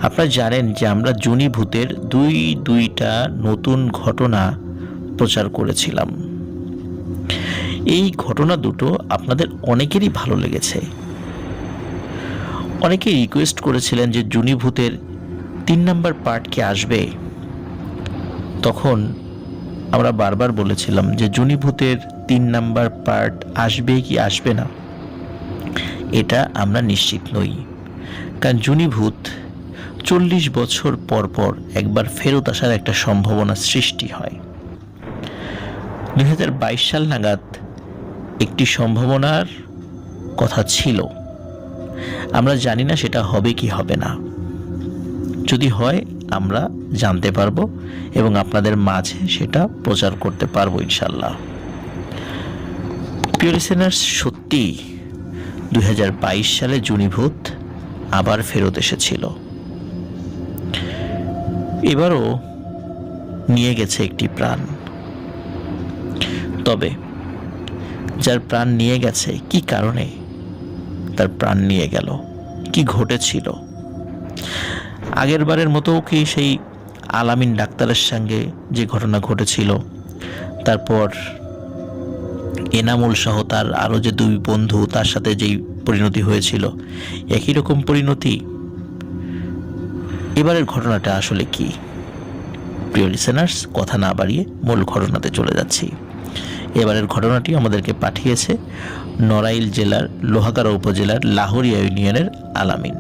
আপনারা জানেন যে আমরা জুনি ভূতের দুইটা নতুন ঘটনা প্রচার করেছিলাম। এই ঘটনা দুটো আপনাদের অনেকেরই ভালো লেগেছে। অনেকেই রিকোয়েস্ট করেছিলেন যে জুনি ভূতের 3 নম্বর পার্ট কি আসবে। তখন আমরা বারবার বলেছিলাম যে জুনি ভূতের 3 নম্বর পার্ট আসবে কি আসবে না এটা আমরা নিশ্চিত নই, কারণ জুনি ভূত 40 বছর পর পর একবার ফেরত আসার একটা সম্ভাবনা সৃষ্টি হয়। 2022 সাল নাগাদ একটি সম্ভাবনার কথা ছিল, আমরা জানি না সেটা হবে কি হবে না। যদি হয় আমরা জানতে পারবো এবং আপনাদের মাঝে সেটা প্রচার করতে পারবো ইনশাল্লাহ। প্রিয় লিসেনার্স, সত্যি 2022 সালে জুনি ভূত আবার ফেরত এসেছিল। এবারও নিয়ে গেছে একটি প্রাণ। তবে যার প্রাণ নিয়ে গেছে, কি কারণে তার প্রাণ নিয়ে গেল, কি ঘটেছিল? আগের বারের মতো কি সেই আলামিন ডাক্তারের সঙ্গে যে ঘটনা ঘটেছিল, তারপর এনামুল সহ তার আরও যে 2 বন্ধু, তার সাথে যেই পরিণতি হয়েছিল, একই রকম পরিণতি? এবারের ঘটনাটা আসলে কি? প্রিয় লিসেনার্স, কথা না বাড়িয়ে মূল ঘটনাতে চলে যাচ্ছি। এবারের ঘটনাটি আমাদেরকে পাঠিয়েছে নড়াইল জেলার লোহাগাড়া উপজেলার লাহোরিয়া ইউনিয়নের আলামিন।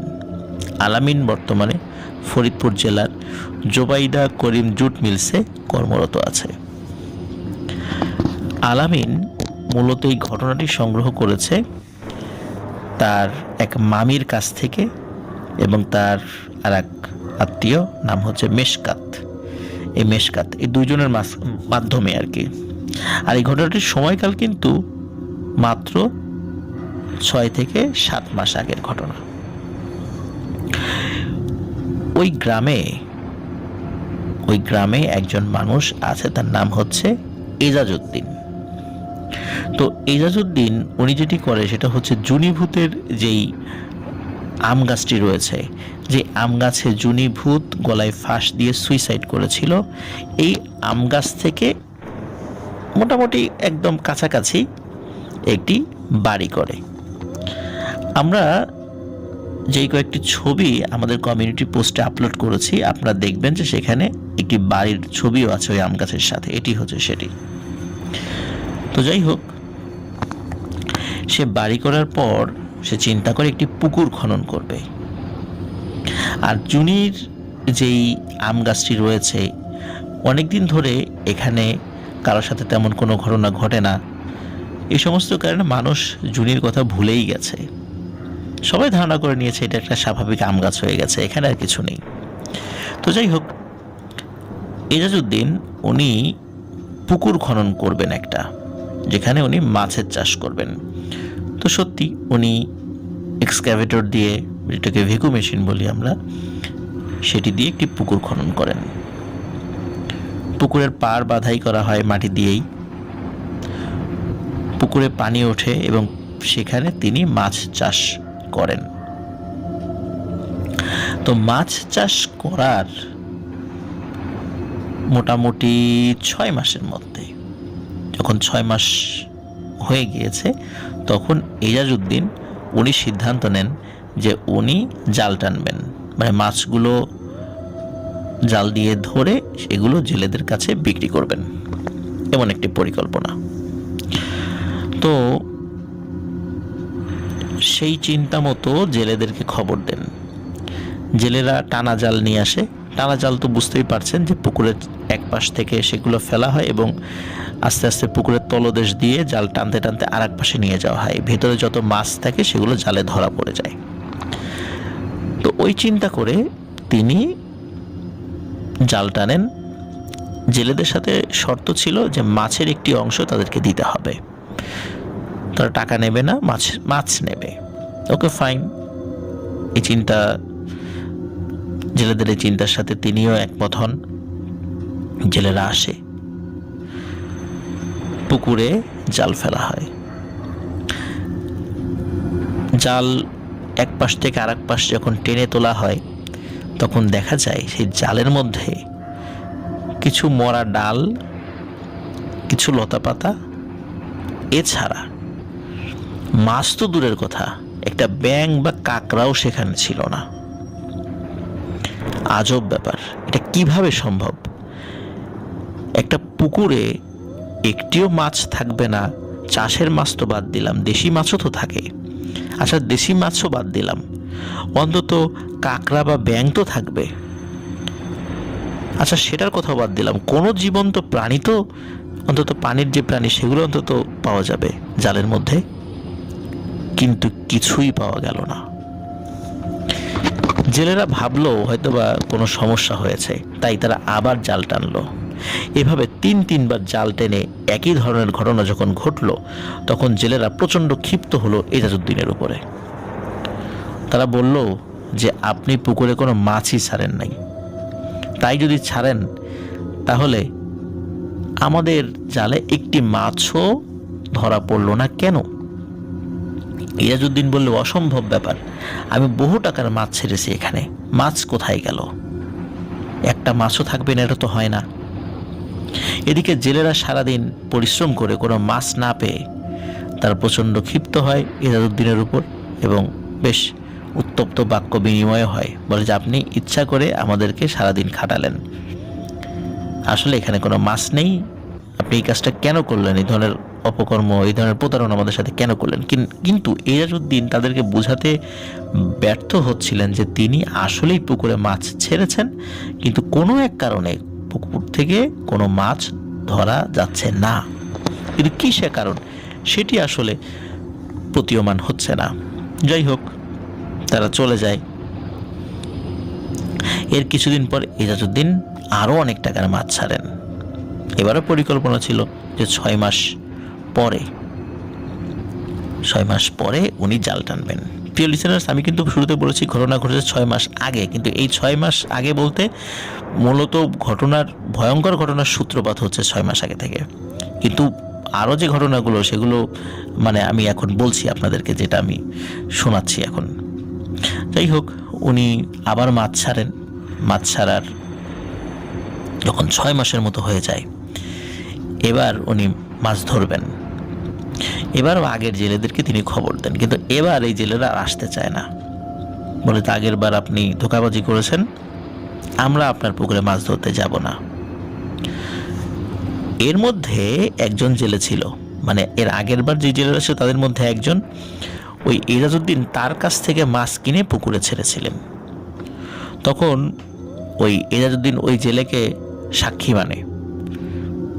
আলামিন বর্তমানে ফরিদপুর জেলার জোবাইদা করিম জুট মিলসে কর্মরত আছে। আলামিন মূলত এই ঘটনাটি সংগ্রহ করেছে তার এক মামির কাছ থেকে এবং তার আর এক আত্মীয়, নাম হচ্ছে মেশকাত। এই দুইজনের মাধ্যমে আর কি। আর এই ঘটনাটির সময়কাল কিন্তু মাত্র 6 থেকে 7 মাস আগের ঘটনা। ওই গ্রামে একজন মানুষ আছে, তার নাম হচ্ছে এজাজউদ্দিন। তো এজাজউদ্দিন উনি যেটি করে সেটা হচ্ছে জুনি ভূতের যেই আম গাছটি রয়েছে, যে আম গাছে জুনি ভূত গলায় ফাঁস দিয়ে সুইসাইড করেছিল, এই আম গাছ থেকে মোটামুটি একদম কাছাকাছি একটি বাড়ি করে। আমরা যেই কয়েকটি ছবি আমাদের কমিউনিটি পোস্টে আপলোড করেছি, আপনারা দেখবেন যে সেখানে একটি বাড়ির ছবিও আছে ওই আম গাছের সাথে। এটি হচ্ছে সেটি। তো যাই হোক, সে বাড়ি করার পর সে চিন্তা করে একটি পুকুর খনন করবে। আর জুনির যেই আম গাছটি রয়েছে, অনেকদিন ধরে এখানে কারোর সাথে তেমন কোনো ঘটনা ঘটে না। এই সমস্ত কারণে মানুষ জুনির কথা ভুলেই গেছে। সবাই ধারণা করে নিয়েছে এটা একটা স্বাভাবিক আম গাছ হয়ে গেছে, এখানে আর কিছু নেই। তো যাই হোক, এজাজউদ্দিন উনি পুকুর খনন করবেন একটা, যেখানে উনি মাছের চাষ করবেন। তো সত্যি উনি এক্সক্যাভেটর দিয়ে, যেটাকে ভেকু মেশিন বলি আমরা, সেটি দিয়ে একটি পুকুর খনন করেন। পুকুরের পাড় বাঁধাই করা হয় মাটি দিয়েই। পুকুরে পানি ওঠে এবং সেখানে তিনি মাছ চাষ করেন। তো মাছ চাষ করার মোটামুটি 6 মাসের মধ্যে, যখন 6 মাস হয়ে গিয়েছে, তখন এজাজউদ্দিন উনি সিদ্ধান্ত নেন যে উনি জাল টানবেন, মানে মাছগুলো জাল দিয়ে ধরে সেগুলো জেলেদের কাছে বিক্রি করবেন, এমন একটি পরিকল্পনা। তো সেই চিন্তা মতো জেলেদেরকে খবর দেন। জেলেরা টানা জাল নিয়ে আসে। টানা জাল তো বুঝতেই পারছেন যে পুকুরের এক পাশ থেকে সেগুলো ফেলা হয় এবং আস্তে আস্তে পুকুরের তলদেশ দিয়ে জাল টানতে টানতে আর এক পাশে নিয়ে যাওয়া হয়। ভেতরে যত মাছ থাকে সেগুলো জালে ধরা পড়ে যায়। তো ওই চিন্তা করে তিনি জাল টানেন। জেলেদের সাথে শর্ত ছিল যে মাছের একটি অংশ তাদেরকে দিতে হবে, তারা টাকা নেবে না, মাছ নেবে। ওকে, ফাইন। এই চিন্তা, জেলেদের এই চিন্তার সাথে তিনিও একমত হন। জেলেরা আসে, পুকুরে জাল ফেলা হয়। জাল এক পাশ থেকে আর এক পাশ যখন টেনে তোলা হয়, তখন দেখা যায় সেই জালের মধ্যে কিছু মরা ডাল, কিছু লতাপাতা, এছাড়া মাছ তো দূরের কথা, একটা ব্যাঙ বা কাঁকড়াও সেখানে ছিল না। আজব ব্যাপার, এটা কিভাবে সম্ভব? একটা পুকুরে একটিও মাছ থাকবে না, চাষের মাছ তো বাদ দিলাম, দেশি মাছও তো থাকে। আচ্ছা, দেশি মাছও বাদ দিলাম, অন্তত কাঁকড়া বা ব্যাঙ তো থাকবে। আচ্ছা, সেটার কথা বাদ দিলাম, কোনো জীবন্ত প্রাণী তো, অন্তত পানির যে প্রাণী সেগুলো অন্তত পাওয়া যাবে জালের মধ্যে। কিন্তু কিছুই পাওয়া গেল না। জেলেরা ভাবলো হয়তোবা কোনো সমস্যা হয়েছে, তাই তারা আবার জাল টানলো। এভাবে তিনবার জাল টেনে একই ধরনের ঘটনা যখন ঘটলো, তখন জেলেরা প্রচণ্ড ক্ষিপ্ত হলো এজাজউদ্দিনের উপরে। তারা বলল যে আপনি পুকুরে কোনো মাছই ছাড়েন নাই, তাই যদি ছাড়েন তাহলে আমাদের জালে একটি মাছও ধরা পড়লো না কেন? এজাজউদ্দিন বলল, অসম্ভব ব্যাপার, আমি বহু টাকার মাছ ছেড়েছি, এখানে মাছ কোথায় গেল? একটা মাছও থাকবে না, এটা তো হয় না। এদিকে জেলেরা সারাদিন পরিশ্রম করে কোনো মাছ না পেয়ে তারা প্রচণ্ড ক্ষিপ্ত হয় এজাজউদ্দিনের উপর এবং বেশ উত্তপ্ত বাক্য বিনিময় হয়। বলে যে আপনি ইচ্ছা করে আমাদেরকে সারাদিন খাটালেন, আসলে এখানে কোনো মাছ নেই, আপনি এই কাজটা কেন করলেন? এই ধরনের অপকর্ম, এই ধরনের প্রতারণা আমাদের সাথে কেন করলেন? কিন্তু এজাজউদ্দিন তাদেরকে বোঝাতে ব্যর্থ হচ্ছিলেন যে তিনি আসলেই পুকুরে মাছ ছেড়েছেন, কিন্তু কোনো এক কারণে পুকুর থেকে কোনো মাছ ধরা যাচ্ছে না। কিন্তু কী সে কারণ, সেটি আসলে প্রতীয়মান হচ্ছে না। যাই হোক, তারা চলে যায়। এর কিছুদিন পর এজাজউদ্দিন আরও অনেক টাকার মাছ ছাড়েন। এবারও পরিকল্পনা ছিল যে 6 মাস পরে উনি জাল টানবেন। প্রিয় লিসেনার্স, আমি কিন্তু শুরুতে বলেছি ঘটনা ঘটেছে 6 মাস আগে, কিন্তু এই 6 মাস আগে বলতে মূলত ভয়ঙ্কর ঘটনার সূত্রপাত হচ্ছে 6 মাস আগে থেকে। কিন্তু আরও যে ঘটনাগুলো সেগুলো মানে আমি এখন বলছি আপনাদেরকে, যেটা আমি শোনাচ্ছি এখন। যাই হোক, উনি আবার মাছ ছাড়েন। মাছ ছাড়ার যখন 6 মাসের মতো হয়ে যায়, এবার উনি মাছ ধরবেন। এবারও আগের জেলেদেরকে তিনি খবর দেন, কিন্তু এবার এই জেলেরা আর আসতে চায় না। বলে, তো আগের বার আপনি ধোঁকাবাজি করেছেন, আমরা আপনার পুকুরে মাছ ধরতে যাব না। এর মধ্যে একজন জেলে ছিল, মানে এর আগের বার যে জেলেরা ছিল তাদের মধ্যে একজন, ওই এজাজউদ্দিন তার কাছ থেকে মাছ কিনে পুকুরে ছেড়েছিলেন। তখন ওই এজাজউদ্দিন ওই জেলেকে সাক্ষী মানে,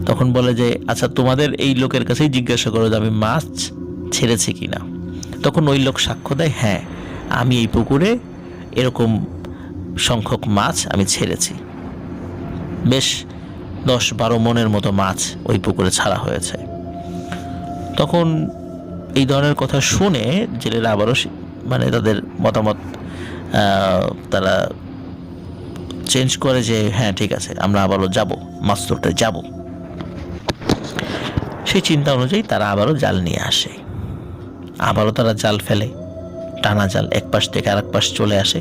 তখন বলে যে আচ্ছা, তোমাদের এই লোকের কাছেই জিজ্ঞাসা করো যে আমি মাছ ছেড়েছি কিনা। তখন ওই লোক সাক্ষ্য দেয়, হ্যাঁ, আমি এই পুকুরে এরকম সংখ্যক মাছ আমি ছেড়েছি। বেশ 10-12 মনের মতো মাছ ওই পুকুরে ছাড়া হয়েছে। তখন এই ধরনের কথা শুনে জেলেরা আবারও মানে তাদের মতামত তারা চেঞ্জ করে যে হ্যাঁ ঠিক আছে, আমরা আবারও যাব, মাছ ধরতে যাব। সেই চিন্তা অনুযায়ী তারা আবারও জাল নিয়ে আসে। আবারও তারা জাল ফেলে, টানা জাল এক পাশ থেকে আরেক পাশ চলে আসে।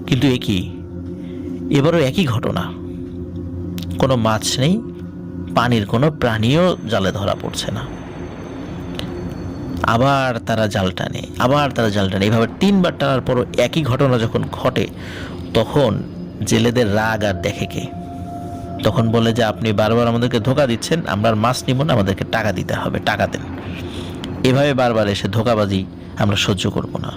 কিন্তু এবারও একই ঘটনা, কোনো মাছ নেই, পানির কোনো প্রাণীও জালে ধরা পড়ছে না। আবার তারা জাল টানে, এইভাবে 3 বার টানার পরও একই ঘটনা যখন ঘটে, তখন জেলেদের রাগ আর দেখে কে। তখন বলে যে আপনি বারবার আমাদেরকে ধোঁকা দিচ্ছেন, আমরা আর মাছ নিব না, আমাদেরকে টাকা দিতে হবে, টাকা দেন। এভাবে বারবার এসে ধোঁকাবাজি আমরা সহ্য করব না।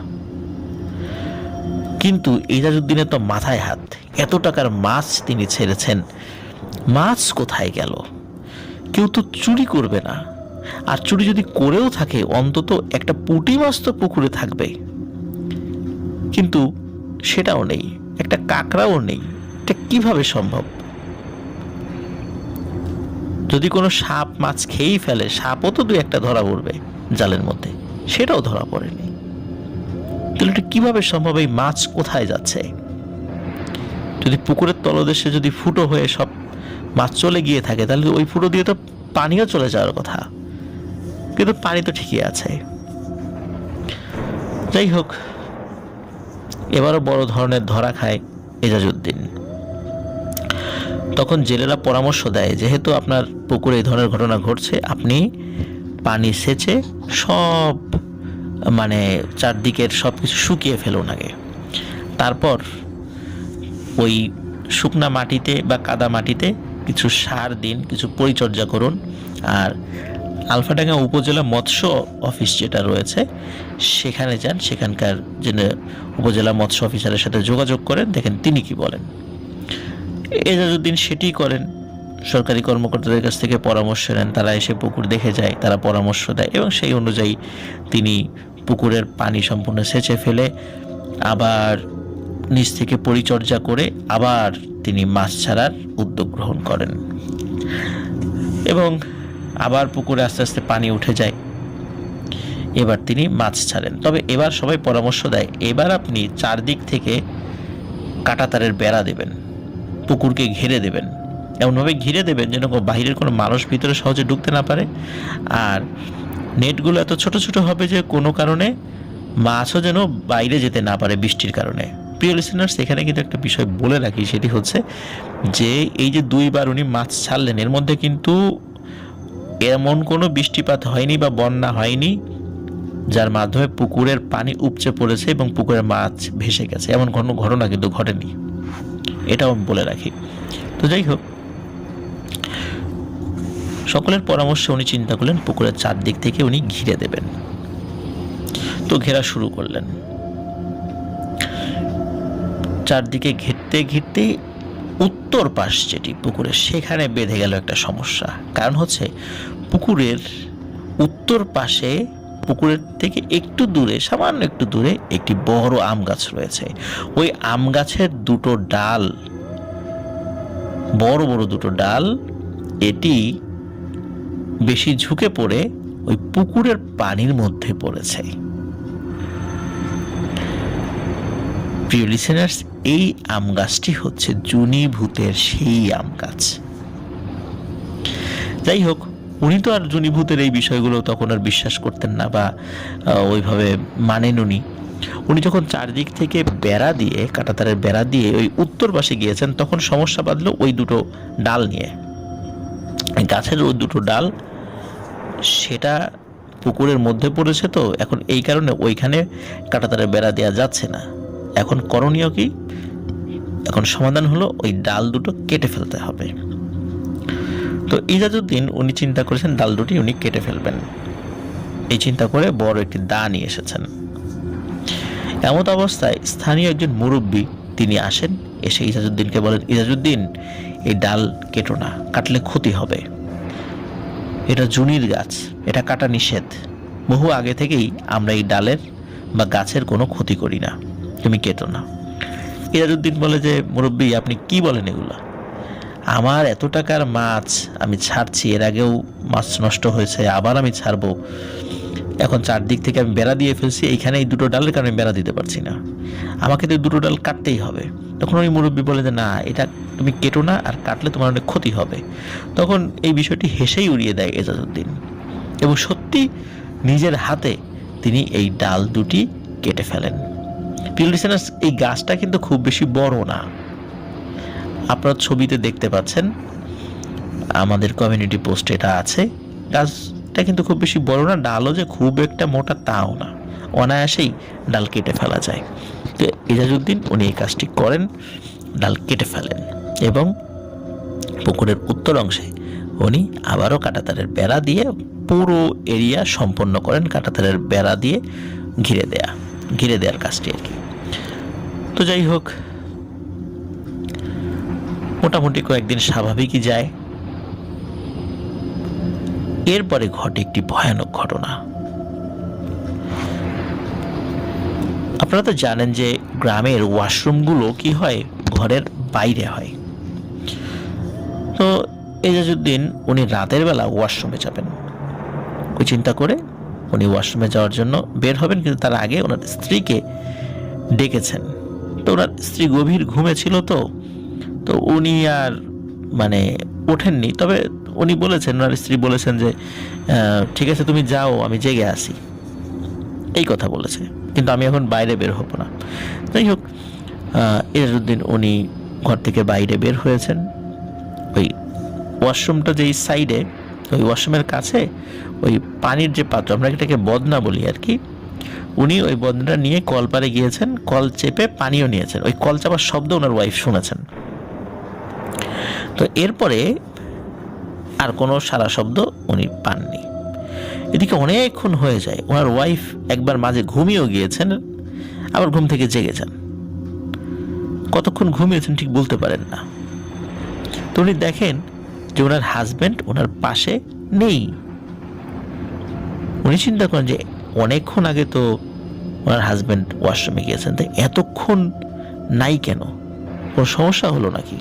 কিন্তু এজাজউদ্দিনের তো মাথায় হাত, এত টাকার মাছ তিনি ছেড়েছেন, মাছ কোথায় গেল? কেউ তো চুরি করবে না, আর চুরি যদি করেও থাকে অন্তত একটা পুঁটি মাছ তো পুকুরে থাকবে। কিন্তু সেটাও নেই, একটা কাঁকড়াও নেই। এটা কিভাবে সম্ভব? যদি কোনো সাপ মাছ খেয়েই ফেলে, সাপও তো 2-1টা ধরা পড়বে জালের মধ্যে, সেটাও ধরা পড়েনি। তাহলে এটা কিভাবে সম্ভব? এই মাছ কোথায় যাচ্ছে? যদি পুকুরের তলদেশে যদি ফুটো হয়ে সব মাছ চলে গিয়ে থাকে, তাহলে ওই ফুটো দিয়ে তো পানিও চলে যাওয়ার কথা, কিন্তু পানি তো ঠিকই আছে। যাই হোক, এবারও বড় ধরনের ধরা খায় এজাজউদ্দিন। তখন জেলেরা পরামর্শ দেয়, যেহেতু আপনার পুকুরে এই ধরনের ঘটনা ঘটছে, আপনি পানি সেচে সব মানে চারদিকের সব কিছু শুকিয়ে ফেলুন আগে, তারপর ওই শুকনা মাটিতে বা কাদা মাটিতে কিছু সার দিন, কিছু পরিচর্যা করুন। আর আলফাডাঙ্গা উপজেলা মৎস্য অফিস যেটা রয়েছে সেখানে যান, সেখানকার যিনি উপজেলা মৎস্য অফিসারের সাথে যোগাযোগ করেন, দেখেন তিনি কি বলেন। এজাজউদ্দিন সেটি করেন, সরকারি কর্মকর্তাদের কাছ থেকে পরামর্শ নেন, তারা এসে পুকুর দেখে যায়, তারা পরামর্শ দেয় এবং সেই অনুযায়ী তিনি পুকুরের পানি সম্পূর্ণ সেচে ফেলে আবার নিচ থেকে পরিচর্যা করে আবার তিনি মাছ ছাড়ার উদ্যোগ গ্রহণ করেন এবং আবার পুকুরে আস্তে আস্তে পানি উঠে যায়। এবার তিনি মাছ ছাড়েন, তবে এবার সবাই পরামর্শ দেয় এবার আপনি চারদিক থেকে কাঁটাতারের বেড়া দেবেন, পুকুরকে ঘিরে দেবেন, এমনভাবে ঘিরে দেবেন যেন বাইরের কোনো মানুষ ভিতরে সহজে ঢুকতে না পারে। আর নেটগুলো এত ছোট ছোট হবে যে কোনো কারণে মাছও যেন বাইরে যেতে না পারে বৃষ্টির কারণে। প্রিয় লিসেনার্স, এখানে কিন্তু একটা বিষয় বলে রাখি, সেটি হচ্ছে যে এই যে 2 বার উনি মাছ ছাড়লেন, এর মধ্যে কিন্তু এমন কোনো বৃষ্টিপাত হয়নি বা বন্যা হয়নি যার মাধ্যমে পুকুরের পানি উপচে পড়েছে এবং পুকুরের মাছ ভেসে গেছে, এমন কোনো ঘটনা কিন্তু ঘটেনি, এটাও আমি বলে রাখি। তো যাই হোক, সকলের পরামর্শে উনি চিন্তা করলেন পুকুরের চারদিক থেকে উনি ঘিরে দেবেন। তো ঘেরা শুরু করলেন, চারদিকে ঘিরতে ঘিরতে উত্তর পাশ যেটি পুকুরের সেখানে বেঁধে গেল একটা সমস্যা। কারণ হচ্ছে পুকুরের উত্তর পাশে, পুকুরের থেকে একটু দূরে, সামান্য একটু দূরে একটি বড় আম গাছ রয়েছে। ওই আম গাছের দুটো ডাল, বড় বড় দুটো ডাল, এটি বেশি ঝুঁকে পড়ে ওই পুকুরের পানির মধ্যে পড়েছে। প্রিয় লিসেনার্স, এই আম গাছটি হচ্ছে জুনি ভূতের সেই আম গাছ। যাই হোক, উনি তো আর জুনি ভূতের এই বিষয়গুলো তখন আর বিশ্বাস করতেন না বা ওইভাবে মানেন উনি। উনি যখন চারদিক থেকে বেড়া দিয়ে, কাঁটাতারের বেড়া দিয়ে ওই উত্তর পাশে গিয়েছেন, তখন সমস্যা বাঁধলো ওই দুটো ডাল নিয়ে। গাছের ওই দুটো ডাল সেটা পুকুরের মধ্যে পড়েছে, তো এখন এই কারণে ওইখানে কাঁটাতারের বেড়া দেওয়া যাচ্ছে না। এখন করণীয় কি? এখন সমাধান হলো ওই ডাল দুটো কেটে ফেলতে হবে। তো এজাজউদ্দিন উনি চিন্তা করেছেন ডাল দুটি উনি কেটে ফেলবেন। এই চিন্তা করে বড় একটি দা নিয়ে এসেছেন। এমত অবস্থায় স্থানীয় একজন মুরব্বী তিনি আসেন, এসে এজাজউদ্দিনকে বলেন, এজাজউদ্দিন, এই ডাল কেটো না, কাটলে ক্ষতি হবে, এটা জুনির গাছ, এটা কাটা নিষেধ, বহু আগে থেকেই আমরা এই ডালের বা গাছের কোনো ক্ষতি করি না, তুমি কেটো না। এজাজউদ্দিন বলে যে, মুরব্বী, আপনি কি বলেন এগুলো? আমার এত টাকার মাছ আমি ছাড়ছি, এর আগেও মাছ নষ্ট হয়েছে, আবার আমি ছাড়বো, এখন চারদিক থেকে আমি বেড়া দিয়ে ফেলছি, এইখানে এই দুটো ডালের কারণে বেড়া দিতে পারছি না, আমাকে তো দুটো ডাল কাটতেই হবে। তখন ওই মুরব্বী বলে যে, না, এটা তুমি কেটো না, আর কাটলে তোমার অনেক ক্ষতি হবে। তখন এই বিষয়টি হেসেই উড়িয়ে দেয় এজাজউদ্দিন এবং সত্যি নিজের হাতে তিনি এই ডাল দুটি কেটে ফেলেন। প্রিয় লিসেনার্স, এই গাছটা কিন্তু খুব বেশি বড় না, আপনারা ছবিতে দেখতে পাচ্ছেন, আমাদের কমিউনিটি পোস্টে এটা আছে। গাছটা কিন্তু খুব বেশি বড় না, ডালও যে খুব একটা মোটা তাও না, অনায়াসেই ডাল কেটে ফেলা যায়। তো এজাজউদ্দিন উনি এই কাজটি করেন, ডাল কেটে ফেলেন এবং পুকুরের উত্তর অংশে উনি আবারও কাঁটাতারের বেড়া দিয়ে পুরো এরিয়া সম্পন্ন করেন, কাঁটাতারের বেড়া দিয়ে ঘিরে দেওয়ার কাজটি আর কি। তো যাই হোক, মোটামুটি কয়েকদিন স্বাভাবিকই যায়। এরপরে ঘটে একটি ভয়ানক ঘটনা। আপনারা তো জানেন যে গ্রামের ওয়াশরুমগুলো কি হয়, ঘরের বাইরে হয়। তো এজাজউদ্দিন উনি রাতের বেলা ওয়াশরুমে যাবেন, ওই চিন্তা করে উনি ওয়াশরুমে যাওয়ার জন্য বের হবেন, কিন্তু তার আগে ওনার স্ত্রীকে ডেকেছেন। তো ওনার স্ত্রী গভীর ঘুমে ছিল, তো উনি আর ওঠেননি। তবে উনি বলেছেন, ওনার স্ত্রী বলেছেন যে, ঠিক আছে তুমি যাও, আমি জেগে আসি, এই কথা বলেছে, কিন্তু আমি এখন বাইরে বের হব না। যাই হোক, এজাজউদ্দিন উনি ঘর থেকে বাইরে বের হয়েছেন। ওই ওয়াশরুমটা যেই সাইডে, ওই ওয়াশরুমের কাছে ওই পানির যে পাত্র, আমরা এটাকে বদনা বলি আর কি, উনি ওই বদনাটা নিয়ে কল পারে গিয়েছেন, কল চেপে পানিও নিয়েছেন। ওই কল চাপার শব্দ ওনার ওয়াইফ শুনেছেন। তো এরপরে আর কোনো সারা শব্দ উনি পাননি। এদিকে অনেকক্ষণ হয়ে যায়, ওনার ওয়াইফ একবার মাঝে ঘুমিয়েও গিয়েছেন, আবার ঘুম থেকে জেগে যান। কতক্ষণ ঘুমিয়েছেন ঠিক বলতে পারেন না। তো উনি দেখেন যে ওনার হাজব্যান্ড ওনার পাশে নেই। উনি চিন্তা করেন যে অনেকক্ষণ আগে তো ওনার হাজব্যান্ড ওয়াশরুমে গিয়েছেন, তাই এতক্ষণ নাই কেন, কোনো সমস্যা হলো নাকি?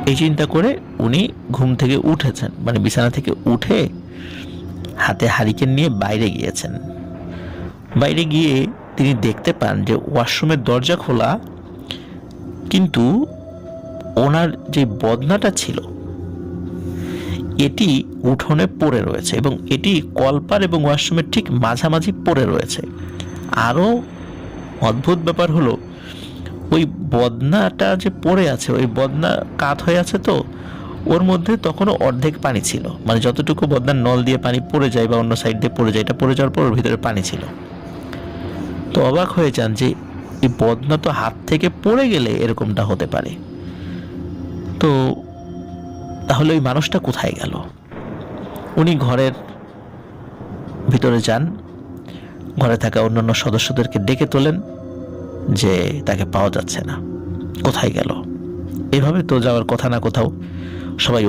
এই চিন্তা করে উনি ঘুম থেকে উঠেছেন, মানে বিছানা থেকে উঠে হাতে হারিকেন নিয়ে বাইরে গিয়েছেন। বাইরে গিয়ে তিনি দেখতে পান যে ওয়াশরুমের দরজা খোলা, কিন্তু ওনার যে বদনাটা ছিল এটি উঠোনে পড়ে রয়েছে, এবং এটি কলপার এবং ওয়াশরুমের ঠিক মাঝামাঝি পড়ে রয়েছে। আরও অদ্ভুত ব্যাপার হলো, ওই বদনাটা যে পড়ে আছে, ওই বদনা কাত হয়ে আছে, তো ওর মধ্যে তখনও অর্ধেক পানি ছিল, মানে যতটুকু বদনার নল দিয়ে পানি পড়ে যায় বা অন্য সাইড দিয়ে পড়ে যায়, এটা পড়ে যাওয়ার পর ওর ভিতরে পানি ছিল। তো অবাক হয়ে যান যে এই বদনা তো হাত থেকে পড়ে গেলে এরকমটা হতে পারে, তো তাহলে ওই মানুষটা কোথায় গেল? উনি ঘরের ভিতরে যান, ঘরে থাকা অন্যান্য সদস্যদেরকে ডেকে তোলেন যে তাকে পাওয়া যাচ্ছে না, কোথায় গেল? এভাবে তো যাওয়ার কথা না কোথাও। সবাই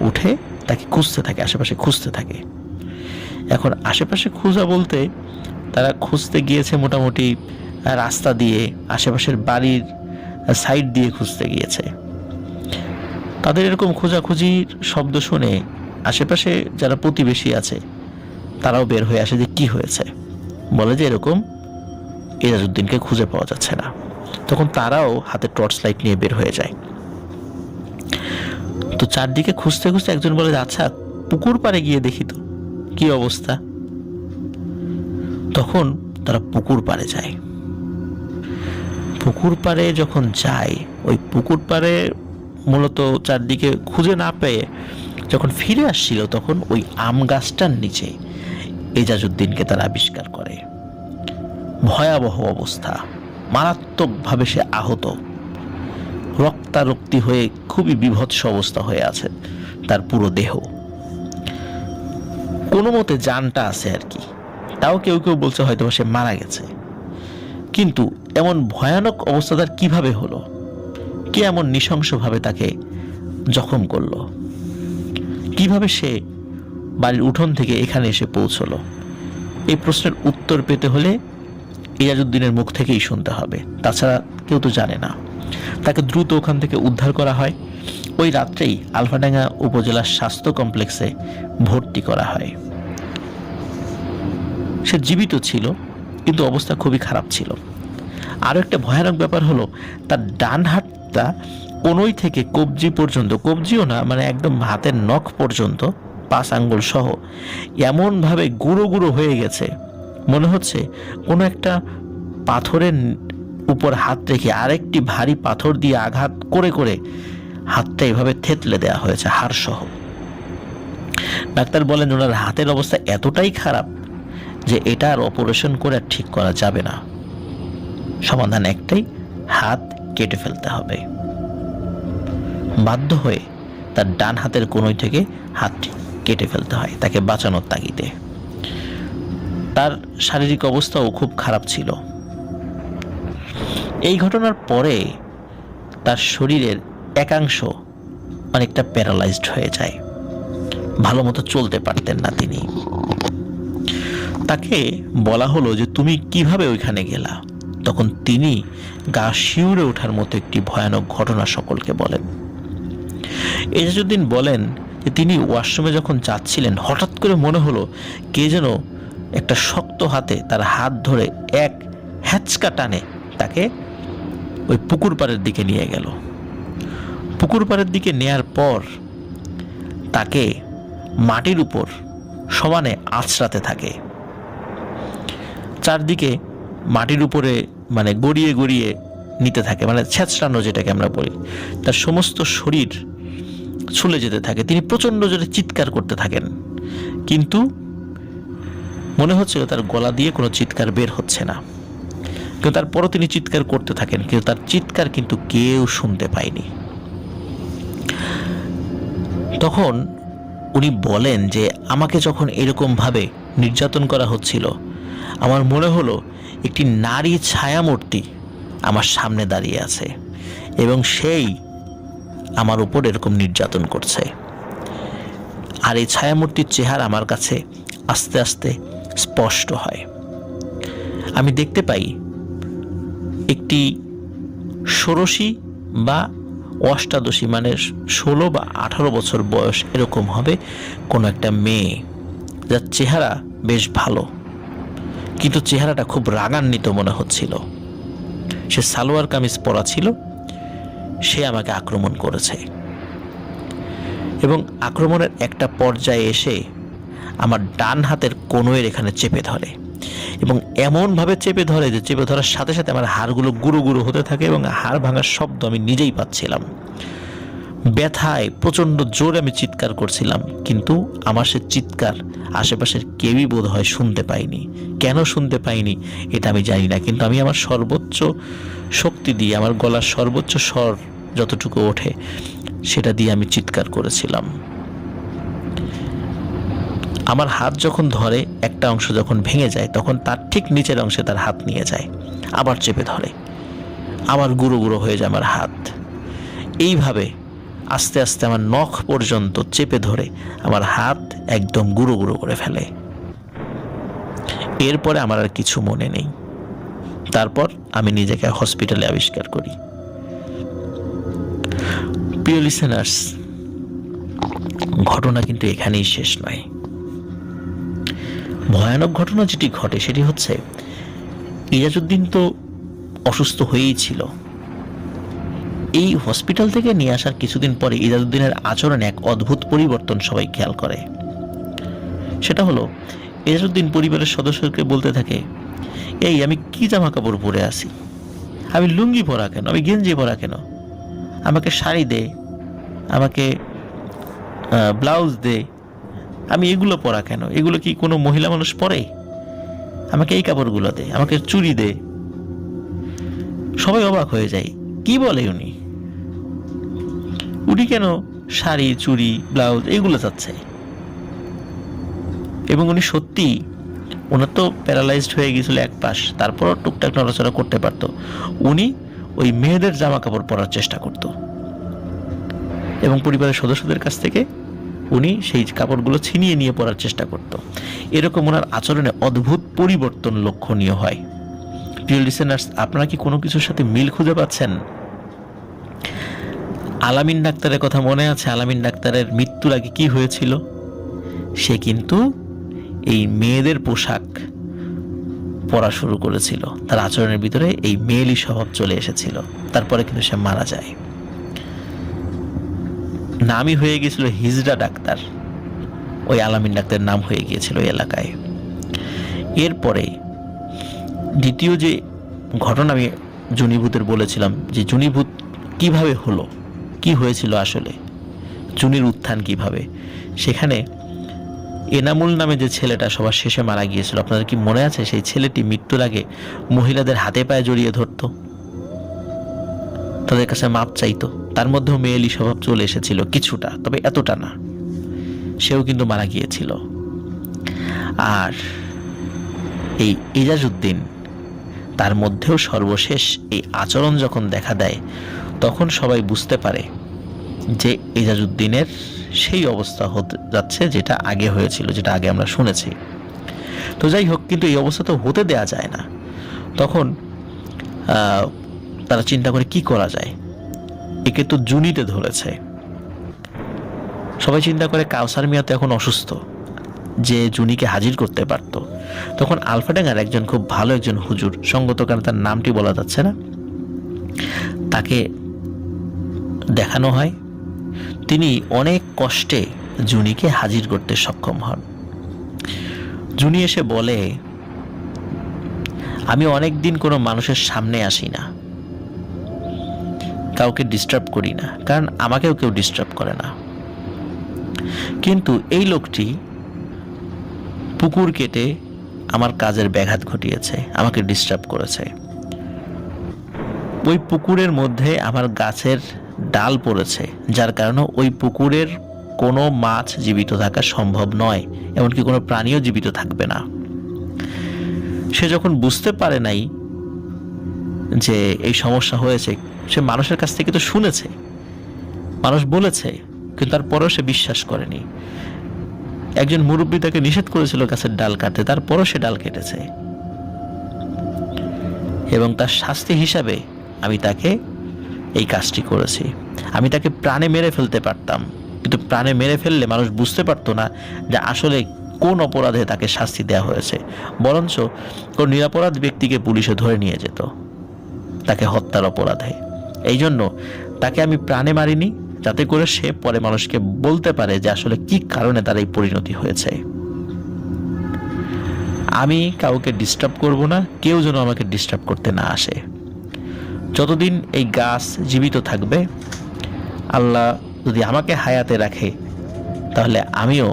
উঠে তাকে খুঁজতে থাকে, আশেপাশে খুঁজতে থাকে। এখন আশেপাশে খোঁজা বলতে তারা খুঁজতে গিয়েছে মোটামুটি রাস্তা দিয়ে, আশেপাশের বাড়ির সাইড দিয়ে খুঁজতে গিয়েছে। তাদের এরকম খোঁজাখুঁজির শব্দ শুনে আশেপাশে যারা প্রতিবেশী আছে তারাও বের হয়ে আসে যে কি হয়েছে। বলে যে এরকম এজাজউদ্দিনকে খুঁজে পাওয়া যাচ্ছে না। তখন তারাও হাতে টর্চ লাইট নিয়ে বের হয়ে যায়। তো চারদিকে খুঁজতে খুঁজতে একজন বলে, আচ্ছা পুকুর পাড়ে গিয়ে দেখি তো কি অবস্থা। তখন তারা পুকুর পাড়ে যায়। পুকুর পাড়ে যখন যায়, ওই পুকুর পাড়ে মূলত চারদিকে খুঁজে না পেয়ে যখন ফিরে আসছিল, তখন ওই আম গাছটার নিচে এজাজউদ্দিনকে তারা আবিষ্কার করে। ভয়াবহ অবস্থা, মারাত্মকভাবে সে আহত, রক্তারক্তি হয়ে খুবই বীভৎস অবস্থা হয়ে আছে তার পুরো দেহ। কোনো মতে জানটা আছে আর কি, তাও কেউ কেউ বলছে হয়তো সে মারা গেছে। কিন্তু এমন ভয়ানক অবস্থা তার কিভাবে হলো? কে এমন নৃশংসভাবে তাকে জখম করলো? কিভাবে সে বাড়ির উঠোন থেকে এখানে এসে পৌঁছলো? এই প্রশ্নের উত্তর পেতে হলে এজাজউদ্দিনের মুখ থেকেই শুনতে হবে, তাছাড়া কেউ তো জানে না। তাকে দ্রুত ওখান থেকে উদ্ধার করা হয়। ওই রাত্রেই আলফাডাঙ্গা উপজেলা স্বাস্থ্য কমপ্লেক্সে ভর্তি করা হয়। সে জীবিত ছিল, কিন্তু অবস্থা খুবই খারাপ ছিল। আরও একটা ভয়ানক ব্যাপার হলো, তার ডান হাতটা কনুই থেকে কবজি পর্যন্ত, কবজিও না মানে একদম হাতের নখ পর্যন্ত, 5 আঙ্গুল সহ এমনভাবে গুঁড়ো গুঁড়ো হয়ে গেছে, মনে হচ্ছে কোনো একটা পাথরের উপর হাত রেখে আরেকটি ভারী পাথর দিয়ে আঘাত করে করে হাতটা এভাবে থেতলে দেওয়া হয়েছে, হাড় সহ। ডাক্তার বলেন ওনার হাতের অবস্থা এতটাই খারাপ যে এটা আর অপারেশন করে ঠিক করা যাবে না, সমাধান একটাই, হাত কেটে ফেলতে হবে। বাধ্য হয়ে তার ডান হাতের কনুই থেকে হাতটি কেটে ফেলতে হয় তাকে বাঁচানোর তাগিদে। তার শারীরিক অবস্থাও খুব খারাপ ছিল। এই ঘটনার পরে তার শরীরের একাংশ অনেকটা প্যারালাইজড হয়ে যায়, ভালো মতো চলতে পারতেন না তিনি। তাকে বলা হলো যে তুমি কিভাবে ওইখানে গেলা? তখন তিনি গা শিউরে ওঠার মতো একটি ভয়ানক ঘটনা সকলকে বলেন। এজাজউদ্দিন বলেন যে তিনি ওয়াশরুমে যখন যাচ্ছিলেন, হঠাৎ করে মনে হলো কে যেন একটা শক্ত হাতে তার হাত ধরে এক হ্যাচকা টানে তাকে ওই পুকুর পাড়ের দিকে নিয়ে গেল। পুকুর পাড়ের দিকে নেয়ার পর তাকে মাটির উপর সমানে আছড়াতে থাকে। চারদিকে মাটির উপরে মানে গড়িয়ে গড়িয়ে নিতে থাকে, মানে ছেঁচড়ানো যেটাকে আমরা বলি। তার সমস্ত শরীর ছুলে যেতে থাকে, তিনি প্রচণ্ড জোরে চিৎকার করতে থাকেন, কিন্তু মনে হচ্ছিল তার গলা দিয়ে কোনো চিৎকার বের হচ্ছে না। কিন্তু তারপরও তিনি চিৎকার করতে থাকেন, কিন্তু তার চিৎকার কিন্তু কেউ শুনতে পায়নি। তখন উনি বলেন যে আমাকে যখন এরকমভাবে নির্যাতন করা হচ্ছিল, আমার মনে হলো একটি নারী ছায়ামূর্তি আমার সামনে দাঁড়িয়ে আছে এবং সেই আমার উপর এরকম নির্যাতন করছে। আর এই ছায়ামূর্তির চেহারা আমার কাছে আস্তে আস্তে স্পষ্ট হয়। আমি দেখতে পাই একটি ষোড়শী বা অষ্টাদশী, মানে 16 বা 18 বছর বয়স এরকম হবে কোনো একটা মেয়ে, যার চেহারা বেশ ভালো, কিন্তু চেহারাটা খুব রাগান্বিত মনে হচ্ছিল। সে সালোয়ার কামিজ পরা ছিল। সে আমাকে আক্রমণ করেছে এবং আক্রমণের একটা পর্যায়ে এসে আমার ডান হাতের কনুইয়ের এখানে চেপে ধরে এবং এমনভাবে চেপে ধরে যে চেপে ধরার সাথে সাথে আমার হাড়গুলো গুঁড়ো গুঁড়ো হতে থাকে এবং হাড় ভাঙার শব্দ আমি নিজেই পাচ্ছিলাম। ব্যথায় প্রচণ্ড জোরে আমি চিৎকার করছিলাম, কিন্তু আমার সে চিৎকার আশেপাশের কেউই বোধ হয় শুনতে পাইনি। কেন শুনতে পাইনি এটা আমি জানি না, কিন্তু আমি আমার সর্বোচ্চ শক্তি দিয়ে, আমার গলার সর্বোচ্চ স্বর যতটুকু ওঠে সেটা দিয়ে আমি চিৎকার করেছিলাম। আমার হাত যখন ধরে, একটা অংশ যখন ভেঙে যায়, তখন তার ঠিক নিচের অংশে তার হাত নিয়ে যায়, আবার চেপে ধরে, আবার গুঁড়ো গুঁড়ো হয়ে যায় আমার হাত। এইভাবে আস্তে আস্তে আমার নখ পর্যন্ত চেপে ধরে আমার হাত একদম গুঁড়ো গুঁড়ো করে ফেলে। এরপরে আমার আর কিছু মনে নেই। তারপর আমি নিজেকে হসপিটালে আবিষ্কার করি। প্রিয় লিসেনার্স, ঘটনা কিন্তু এখানেই শেষ নয়। ভয়ানক ঘটনা যেটি ঘটে সেটি হচ্ছে, ইজাজউদ্দিন তো অসুস্থ হয়েই ছিল। এই হসপিটাল থেকে নিয়ে আসার কিছুদিন পরে ইজাজউদ্দিনের আচরণে এক অদ্ভুত পরিবর্তন সবাই খেয়াল করে। সেটা হলো, ইজাজউদ্দিন পরিবারের সদস্যকে বলতে থাকে, এই আমি কি জামা কাপড় পরে আসি, আমি লুঙ্গি পরা কেন, আমি গেঞ্জি পরা কেন, আমাকে শাড়ি দে, আমাকে ব্লাউজ দে, আমি এগুলো পরা কেন, এগুলো কি কোনো মহিলা মানুষ পরে, আমাকে এই কাপড়গুলো দে, আমাকে চুড়ি দে। সবাই অবাক হয়ে যায়, কি বলে উনি কেন শাড়ি চুড়ি ব্লাউজ এগুলো চাচ্ছে। এবং উনি সত্যি, ওনার তো প্যারালাইজড হয়ে গিয়েছিল এক পাশ, তারপরও টুকটাক নড়াচড়া করতে পারতো। উনি ওই মেয়েদের জামা কাপড় পরার চেষ্টা করত এবং পরিবারের সদস্যদের কাছ থেকে উনি সেই কাপড়গুলো ছিনিয়ে নিয়ে পরার চেষ্টা করত। এরকম ওনার আচরণে অদ্ভুত পরিবর্তন লক্ষণীয় হয়। প্রিয় লিসেনার্স, আপনারা কি কোনো কিছুর সাথে মিল খুঁজে পাচ্ছেন? আলামিন ডাক্তারের কথা মনে আছে? আলামিন ডাক্তারের মৃত্যুর আগে কি হয়েছিল? সে কিন্তু এই মেয়েদের পোশাক পরা শুরু করেছিল, তার আচরণের ভিতরে এই মেয়েলি স্বভাব চলে এসেছিল। তারপরে কিন্তু সে মারা যায়। নামই হয়ে গিয়েছিল হিজড়া ডাক্তার, ওই আলামিন ডাক্তারের নাম হয়ে গিয়েছিল ওই এলাকায়। এরপরে দ্বিতীয় যে ঘটনা আমি জুনিভূতের বলেছিলাম, যে জুনিভূত কিভাবে হলো, কি হয়েছিল আসলে, জুনির উত্থান কিভাবে, সেখানে এনামুল নামে যে ছেলেটা সবার শেষে মারা গিয়েছিল, আপনাদের কি মনে আছে? সেই ছেলেটি মৃত্যুর আগে মহিলাদের হাতে পায়ে জড়িয়ে ধরতো, তাদের কাছে মাপ চাইতো। তার মধ্যেও মেয়েলি স্বভাব চলে এসেছিল কিছুটা, তবে এতটা না। সেও কিন্তু মারা গিয়েছিল। আর এই ইজাজউদ্দিন, তার মধ্যেও সর্বশেষ এই আচরণ যখন দেখা দেয়, তখন সবাই বুঝতে পারে যে ইজাজউদ্দিনের সেই অবস্থা হতে যাচ্ছে যেটা আগে হয়েছিল, যেটা আগে আমরা শুনেছি। তো যাই হোক, কিন্তু এই অবস্থা তো হতে দেয়া যায় না। তখন তারা চিন্তা করে কি করা যায়। একে তো জুনিতে ধরেছে, সবাই চিন্তা করে কাউসার মিয়া তো এখন অসুস্থ, যে জুনিকে হাজির করতে পারত। তখন আলফাডাঙ্গার একজন খুব ভালো একজন হুজুর, সঙ্গত কারণে তার নামটি বলা যাচ্ছে না, তাকে দেখানো হয়। তিনি অনেক কষ্টে জুনিকে হাজির করতে সক্ষম হন। জুনি এসে বলে, আমি অনেক দিন কোনো মানুষের সামনে আসি না, কাউকে ডিস্টার্ব করি না, কারণ আমাকেও কেউ ডিস্টার্ব করে না। কিন্তু এই লোকটি পুকুর কেটে আমার কাজের ব্যাঘাত ঘটিয়েছে, আমাকে ডিস্টার্ব করেছে। ওই পুকুরের মধ্যে আমার গাছের ডাল পড়েছে, যার কারণে ওই পুকুরের কোনো মাছ জীবিত থাকা সম্ভব নয়, এমনকি কোনো প্রাণীও জীবিত থাকবে না। সে যখন বুঝতে পারে নাই যে এই সমস্যা হয়েছে, সে মানুষের কাছ থেকে তো শুনেছে, মানুষ বলেছে, কিন্তু তারপরেও সে বিশ্বাস করেনি। একজন মুরব্বী তাকে নিষেধ করেছিল গাছের ডাল কাটতে, তারপরও সে ডাল কেটেছে। এবং তার শাস্তি হিসাবে আমি তাকে এই কাজটি করেছি। আমি তাকে প্রাণে মেরে ফেলতে পারতাম, কিন্তু প্রাণে মেরে ফেললে মানুষ বুঝতে পারতো না যে আসলে কোন অপরাধে তাকে শাস্তি দেওয়া হয়েছে, বরঞ্চ কোন নিরপরাধ ব্যক্তিকে পুলিশে ধরে নিয়ে যেত তাকে হত্যার অপরাধে। এই জন্য তাকে আমি প্রাণে মারিনি, যাতে করে সে পরে মানুষকে বলতে পারে যে আসলে কি কারণে তার এই পরিণতি হয়েছে। আমি কাউকে ডিস্টার্ব করব না, কেউ যেন আমাকে ডিস্টার্ব করতে না আসে। যতদিন এই গাছ জীবিত থাকবে, আল্লাহ যদি আমাকে হায়াতে রাখে, তাহলে আমিও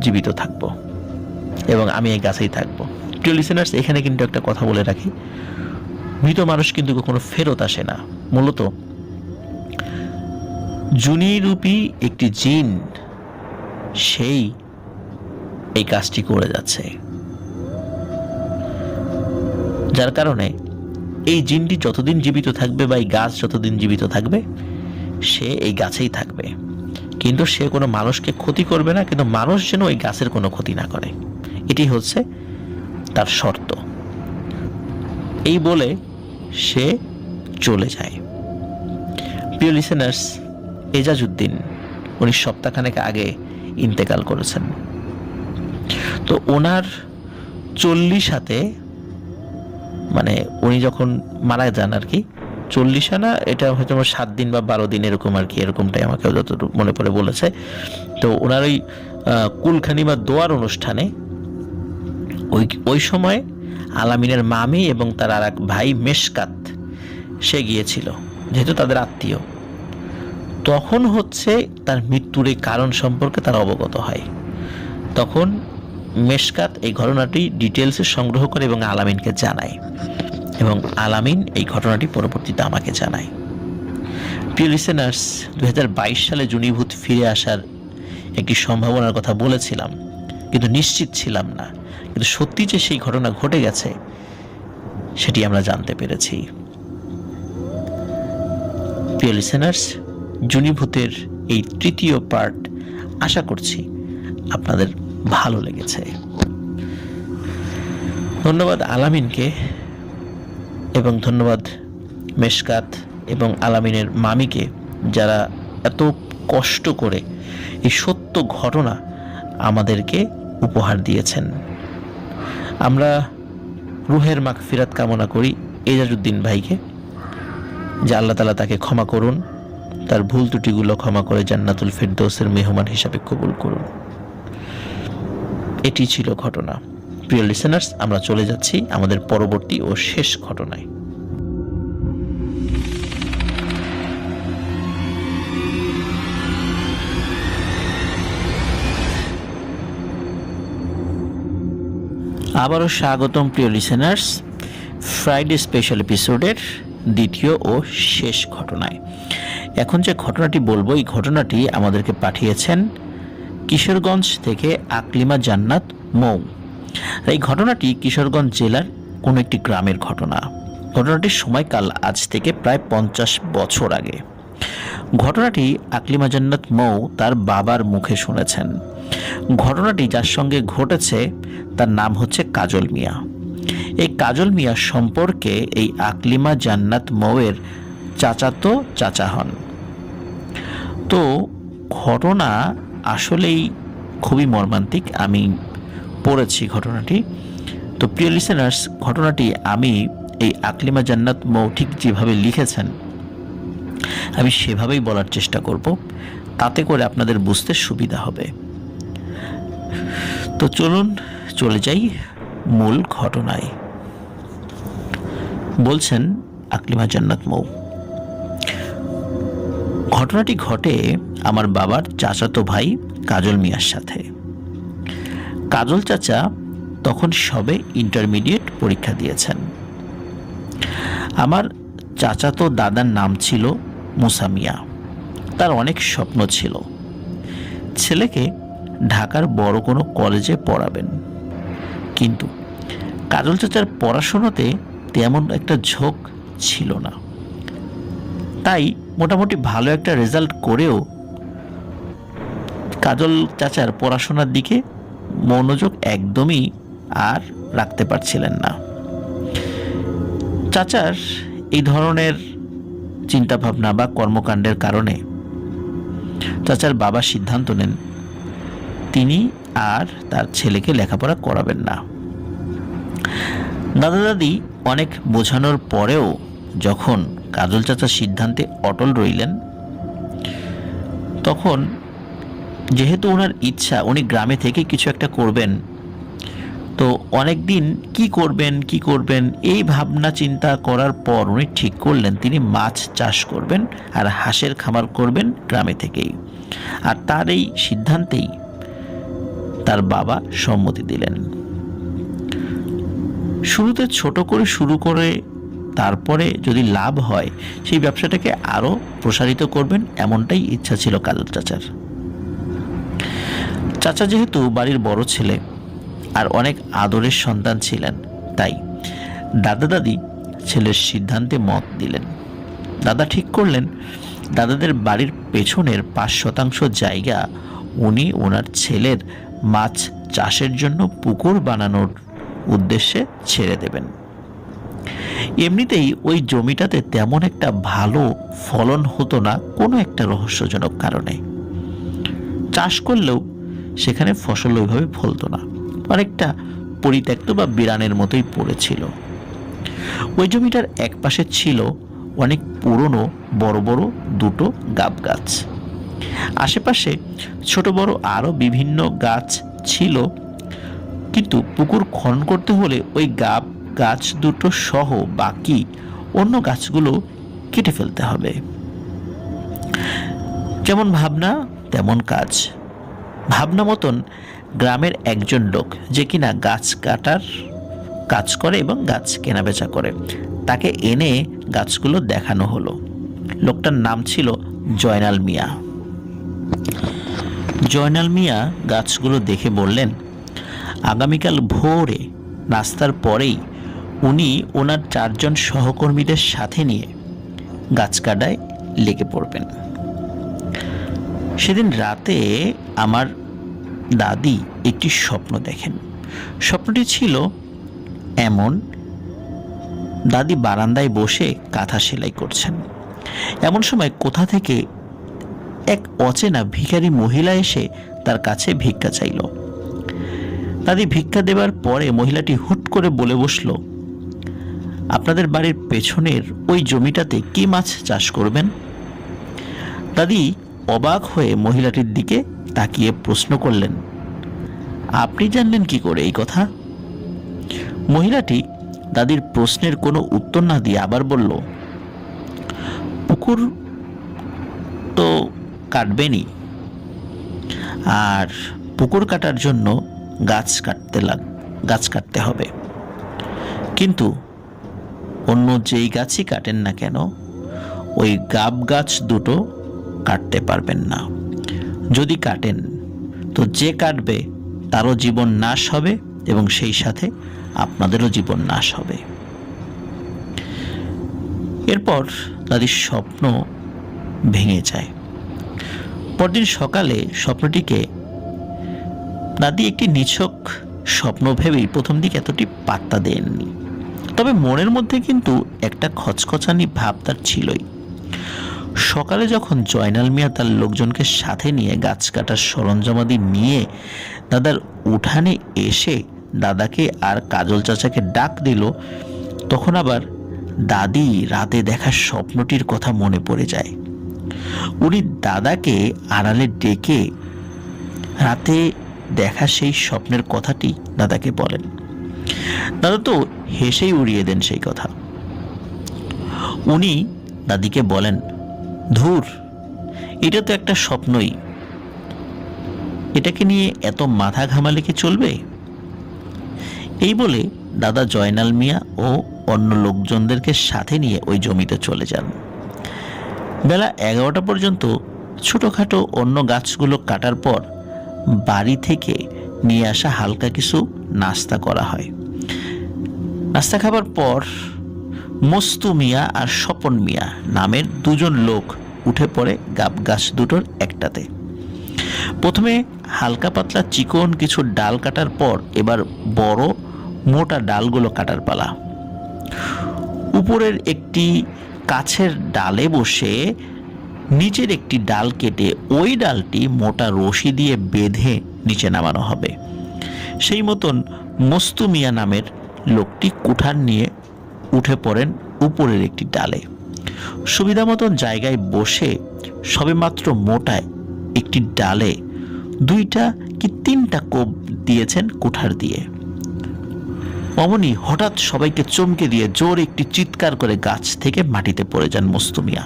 জীবিত থাকব এবং আমি এই গাছেই থাকব। প্রিয় লিসেনার্স, এখানে কিন্তু একটা কথা বলে রাখি, মৃত মানুষ কিন্তু কখনো ফেরত আসে না। মূলত জুনিরূপী একটি জিন সেই এই কাজটি করে যাচ্ছে, যার কারণে এই জিনটি যতদিন জীবিত থাকবে বা এই গাছ যতদিন জীবিত থাকবে, সে এই গাছেই থাকবে। কিন্তু সে কোনো মানুষকে ক্ষতি করবে না, কিন্তু মানুষ যেন ওই গাছের কোনো ক্ষতি না করে, এটি হচ্ছে তার শর্ত। এই বলে সে চলে যায়। প্রিয় লিসেনার্স, এজাজউদ্দিন উনি সপ্তাহখানেক আগে ইন্তেকাল করেছেন। তো ওনার 40 হাতে, মানে উনি যখন মারা যান আর কি, 40 আনা, এটা হয়তো 7 দিন বা 12 দিন এরকম আর কি, এরকমটাই আমাকে যতটুকু মনে পড়ে বলেছে। তো ওনার ওই কুলখানি বা দোয়ার অনুষ্ঠানে ওই সময় আলামিনের মামি এবং তার আর এক ভাই মেশকাত সে গিয়েছিল, যেহেতু তাদের আত্মীয়। তখন হচ্ছে তার মৃত্যুর এই কারণ সম্পর্কে তারা অবগত হয়। তখন মেশকাত এই ঘটনাটি ডিটেলসে সংগ্রহ করে এবং আলামিনকে জানায়, এবং আলামিন এই ঘটনাটি পরবর্তীতে আমাকে জানায়। প্রিয় লিসেনার্স, 2022 সালে জুনিভূত ফিরে আসার একটি সম্ভাবনার কথা বলেছিলাম, কিন্তু নিশ্চিত ছিলাম না। কিন্তু সত্যি যে সেই ঘটনা ঘটে গেছে সেটি আমরা জানতে পেরেছি। প্রিয় লিসেনার্স, জুনিভূতের এই 3য় পার্ট আশা করছি আপনাদের ভালো লেগেছে। ধন্যবাদ আলামিনকে, এবং ধন্যবাদ মেশকাত এবং আলামিনের মামিকে, যারা এত কষ্ট করে এই সত্য ঘটনা আমাদেরকে উপহার দিয়েছেন। আমরা রুহের মাগফিরাত কামনা করি এজাজউদ্দিন ভাইকে, যে আল্লাহ তাআলা তাকে ক্ষমা করুন, তার ভুল ত্রুটিগুলো ক্ষমা করে জান্নাতুল ফেরদৌসের মেহমান হিসাবে কবুল করুন। এটি ছিল ঘটনা। প্রিয় লিসেনার্স, আমরা চলে যাচ্ছি আমাদের পরবর্তী ও শেষ ঘটনায়। আবারও স্বাগতম প্রিয় লিসেনার্স, ফ্রাইডে স্পেশাল এপিসোডের 2য় ও শেষ ঘটনায়। এখন যে ঘটনাটি বলবো, এই ঘটনাটি আমাদেরকে পাঠিয়েছেন কিশোরগঞ্জ থেকে আকলিমা জান্নাত মৌ। এই ঘটনাটি কিশোরগঞ্জ জেলার কোনো একটি গ্রামের ঘটনা। ঘটনাটির সময়কাল আজ থেকে প্রায় 50 বছর আগে। ঘটনাটি আকলিমা জান্নাত মৌ তার বাবার মুখে শুনেছেন। ঘটনাটি যার সঙ্গে ঘটেছে তার নাম হচ্ছে কাজল মিয়া। এই কাজল মিয়া সম্পর্কে এই আকলিমা জান্নাত মৌয়ের চাচাতো চাচা হন। তো ঘটনা আসলেই খুবই মর্মান্তিক। আমি পড়েছি ঘটনাটি। তো প্রিয় লিসেনার্স, ঘটনাটি আমি এই আকলিমা জান্নাত মৌ ঠিক যেভাবে লিখেছেন আমি সেভাবেই বলার চেষ্টা করব, তাতে করে আপনাদের বুঝতে সুবিধা হবে। তো চলুন চলে যাই মূল ঘটনায়। বলছেন আকলিমা জান্নাত মৌ। ঘটনাটি ঘটে আমার বাবার চাচাতো ভাই কাজল মিয়ার সাথে। কাজল চাচা তখন সবে ইন্টারমিডিয়েট পরীক্ষা দিয়েছেন। আমার চাচাতো দাদার নাম ছিল মুসা মিয়া। তার অনেক স্বপ্ন ছিল ছেলেকে ঢাকার বড় কোনো কলেজে পড়াবেন, কিন্তু কাজল চাচার পড়াশোনাতে তেমন একটা ঝোঁক ছিল না। তাই মোটামুটি ভালো একটা রেজাল্ট করেও কাজল চাচার পড়াশোনার দিকে মনোযোগ একদমই আর রাখতে পারছিলেন না। চাচার এই ধরনের চিন্তাভাবনা বা কর্মকাণ্ডের কারণে চাচার বাবা সিদ্ধান্ত নেন তিনি আর তার ছেলেকে লেখাপড়া করাবেন না। দাদা দাদি অনেক বোঝানোর পরেও যখন কাজল চাচার সিদ্ধান্তে অটল রইলেন, তখন যেহেতু ওনার ইচ্ছা উনি গ্রামে থেকে কিছু একটা করবেন, তো অনেক দিন কি করবেন এই ভাবনা চিন্তা করার পর উনি ঠিক করলেন তিনি মাছ চাষ করবেন আর হাঁসের খামার করবেন গ্রামে থেকেই। আর তার এই সিদ্ধান্তেই তার বাবা সম্মতি দিলেন। শুরুতে ছোট করে শুরু করে তারপরে যদি লাভ হয় সেই ব্যবসাটাকে আরো প্রসারিত করবেন, এমনটাই ইচ্ছা ছিল কাজল চাচার। চাচা যেহেতু বাড়ির বড় ছেলে আর অনেক আদরের সন্তান ছিলেন, তাই দাদা দাদি ছেলের সিদ্ধান্তে মত দিলেন। দাদা ঠিক করলেন দাদাদের বাড়ির পেছনের 5% জায়গা উনি ওনার ছেলের মাছ চাষের জন্য পুকুর বানানোর উদ্দেশ্যে ছেড়ে দেবেন। এমনিতেই ওই জমিটাতে তেমন একটা ভালো ফলন হতো না কোনো একটা রহস্যজনক কারণে। চাষ করলেও সেখানে ফসল ওইভাবে ফলতো না, অনেকটা পরিত্যক্ত বা বিরানের মতোই পড়েছিল। ওই জমিটার এক পাশে ছিল অনেক পুরনো বড় বড় দুটো গাব গাছ। আশেপাশে ছোট বড় আরো বিভিন্ন গাছ ছিল, কিন্তু পুকুর খনন করতে হলে ওই গাব গাছ দুটো সহ বাকি অন্য গাছগুলো কেটে ফেলতে হবে। যেমন ভাবনা তেমন কাজ। ভাবনা মতন গ্রামের একজন লোক যে কিনা গাছ কাটার কাজ করে এবং গাছ কেনাবেচা করে, তাকে এনে গাছগুলো দেখানো হলো। লোকটার নাম ছিল জয়নাল মিয়া। জয়নাল মিয়া গাছগুলো দেখে বললেন আগামীকাল ভোরে নাস্তার পরেই উনি ওনার 4 জন সহকর্মীদের সাথে নিয়ে গাছ কাটায় লেগে পড়বেন। সেদিন রাতে আমার দাদি একটি স্বপ্ন দেখেন। স্বপ্নটি ছিল এমন, দাদি বারান্দায় বসে কাঁথা সেলাই করছেন। এমন সময় কোথা থেকে এক অচেনা ভিখারি মহিলা এসে তার কাছে ভিক্ষা চাইল। দাদি ভিক্ষা দেবার পরে মহিলাটি হুট করে বলে বসল, আপনাদের বাড়ির পেছনের ওই জমিটাতে কি মাছ চাষ করবেন? দাদি অবাক হয়ে মহিলাটির দিকে তাকিয়ে প্রশ্ন করলেন, আপনি জানলেন কি করে এই কথা? মহিলাটি দাদির প্রশ্নের কোনো উত্তর না দিয়ে আবার বলল, পুকুর তো কাটবেনই, আর পুকুর কাটার জন্য গাছ কাটতে হবে, কিন্তু অন্য যেই গাছই কাটেন না কেন ওই গাব গাছ দুটো কাটতে পারবেন না। যদি কাটেন তো যে কাটবে তারও জীবন নাশ হবে এবং সেই সাথে আপনাদেরও জীবন নাশ হবে। এরপর দাদির স্বপ্ন ভেঙে যায়। পরদিন সকালে স্বপ্নটিকে দাদি একটি নিছক স্বপ্ন ভেবেই প্রথম দিকে এতটি পাত্তা দেননি, তবে মনের মধ্যে কিন্তু একটা খচখচানি ভাব তার ছিলই। সকালে যখন জয়নাল মিয়া তার লোকজনকে সাথে নিয়ে গাছ কাটার সরঞ্জামাদি নিয়ে দাদার উঠানে এসে দাদাকে আর কাজল চাচাকে ডাক দিল, তখন আবার দাদি রাতে দেখা স্বপ্নটির কথা মনে পড়ে যায়। উনি দাদাকে আড়ালে ডেকে রাতে দেখা সেই স্বপ্নের কথাটি দাদাকে বলেন। দাদা তো হেসেই উড়িয়ে দেন সেই কথা। উনি দাদিকে বলেন, ধুর, এটা তো একটা স্বপ্নই, এটাকে নিয়ে এত মাথা ঘামালে কি চলবে? এই বলে দাদা জয়নাল মিয়া ও অন্য লোকজনদেরকে সাথে নিয়ে ওই জমিতে চলে যান। বেলা 11টা পর্যন্ত ছোটোখাটো অন্য গাছগুলো কাটার পর বাড়ি থেকে নিয়ে আসা হালকা কিছু নাস্তা করা হয়। নাস্তা খাবার পর মস্তু মিয়া আর স্বপন মিয়া নামের দুজন লোক উঠে পড়ে গাছ দুটোর একটাতে। প্রথমে হালকা পাতলা চিকন কিছু ডাল কাটার পর এবার বড় মোটা ডালগুলো কাটার পালা। উপরের একটি কাছের ডালে বসে নিচের একটি ডাল কেটে ওই ডালটি মোটা রশি দিয়ে বেঁধে নিচে নামানো হবে। সেই মতন মস্তু মিয়া নামের লোকটি কুঠার নিয়ে উঠে পড়েন উপরের একটি ডালে। সুবিধা মতন জায়গায় বসে সবেমাত্র মোটায় একটি ডালে 2টা কি 3টা কোপ দিয়েছেন কুঠার দিয়ে। অমনি হঠাৎ সবাইকে চমকে দিয়ে জোর একটি চিৎকার করে গাছ থেকে মাটিতে পড়ে যান মস্তু মিয়া।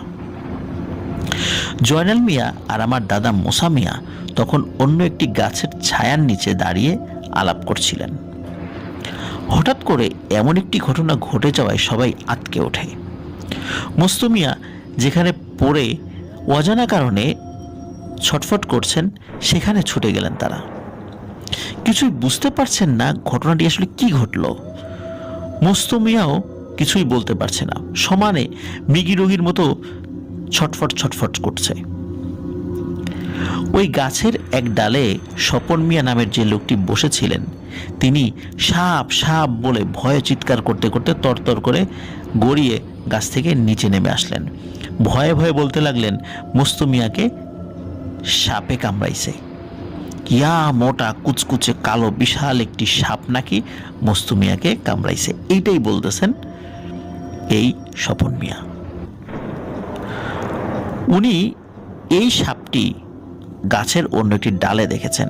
জয়নাল মিয়া আর আমার দাদা মোসা মিয়া তখন অন্য একটি গাছের ছায়ার নিচে দাঁড়িয়ে আলাপ করছিলেন। হঠাৎ করে এমন একটি ঘটনা ঘটে যাওয়ায় সবাই আঁতকে ওঠে। মস্তু মিয়া যেখানে পড়ে অজানা কারণে ছটফট করছেন সেখানে ছুটে গেলেন তারা। কিছুই বুঝতে পারছেন না ঘটনাটি আসলে কি ঘটল। মস্তু মিয়াও কিছুই বলতে পারছে না, সমানে মৃগী রোগীর মতো ছটফট ছটফট করছে। ওই গাছের এক ডালে স্বপন মিয়া নামের যে লোকটি বসেছিলেন তিনি সাপ সাপ বলে ভয়ে চিৎকার করতে করতে তরতর করে গড়িয়ে গাছ থেকে নিচে নেমে আসলেন। ভয়ে ভয়ে বলতে লাগলেন, মস্তু মিয়াকে সাপে কামড়াইছে। ইয়া মোটা কুচকুচে কালো বিশাল একটি সাপ নাকি মস্তু মিয়াকে কামড়াইছে, এইটাই বলতেছেন এই স্বপন মিয়া। উনি এই সাপটি গাছের অন্য একটি ডালে দেখেছেন।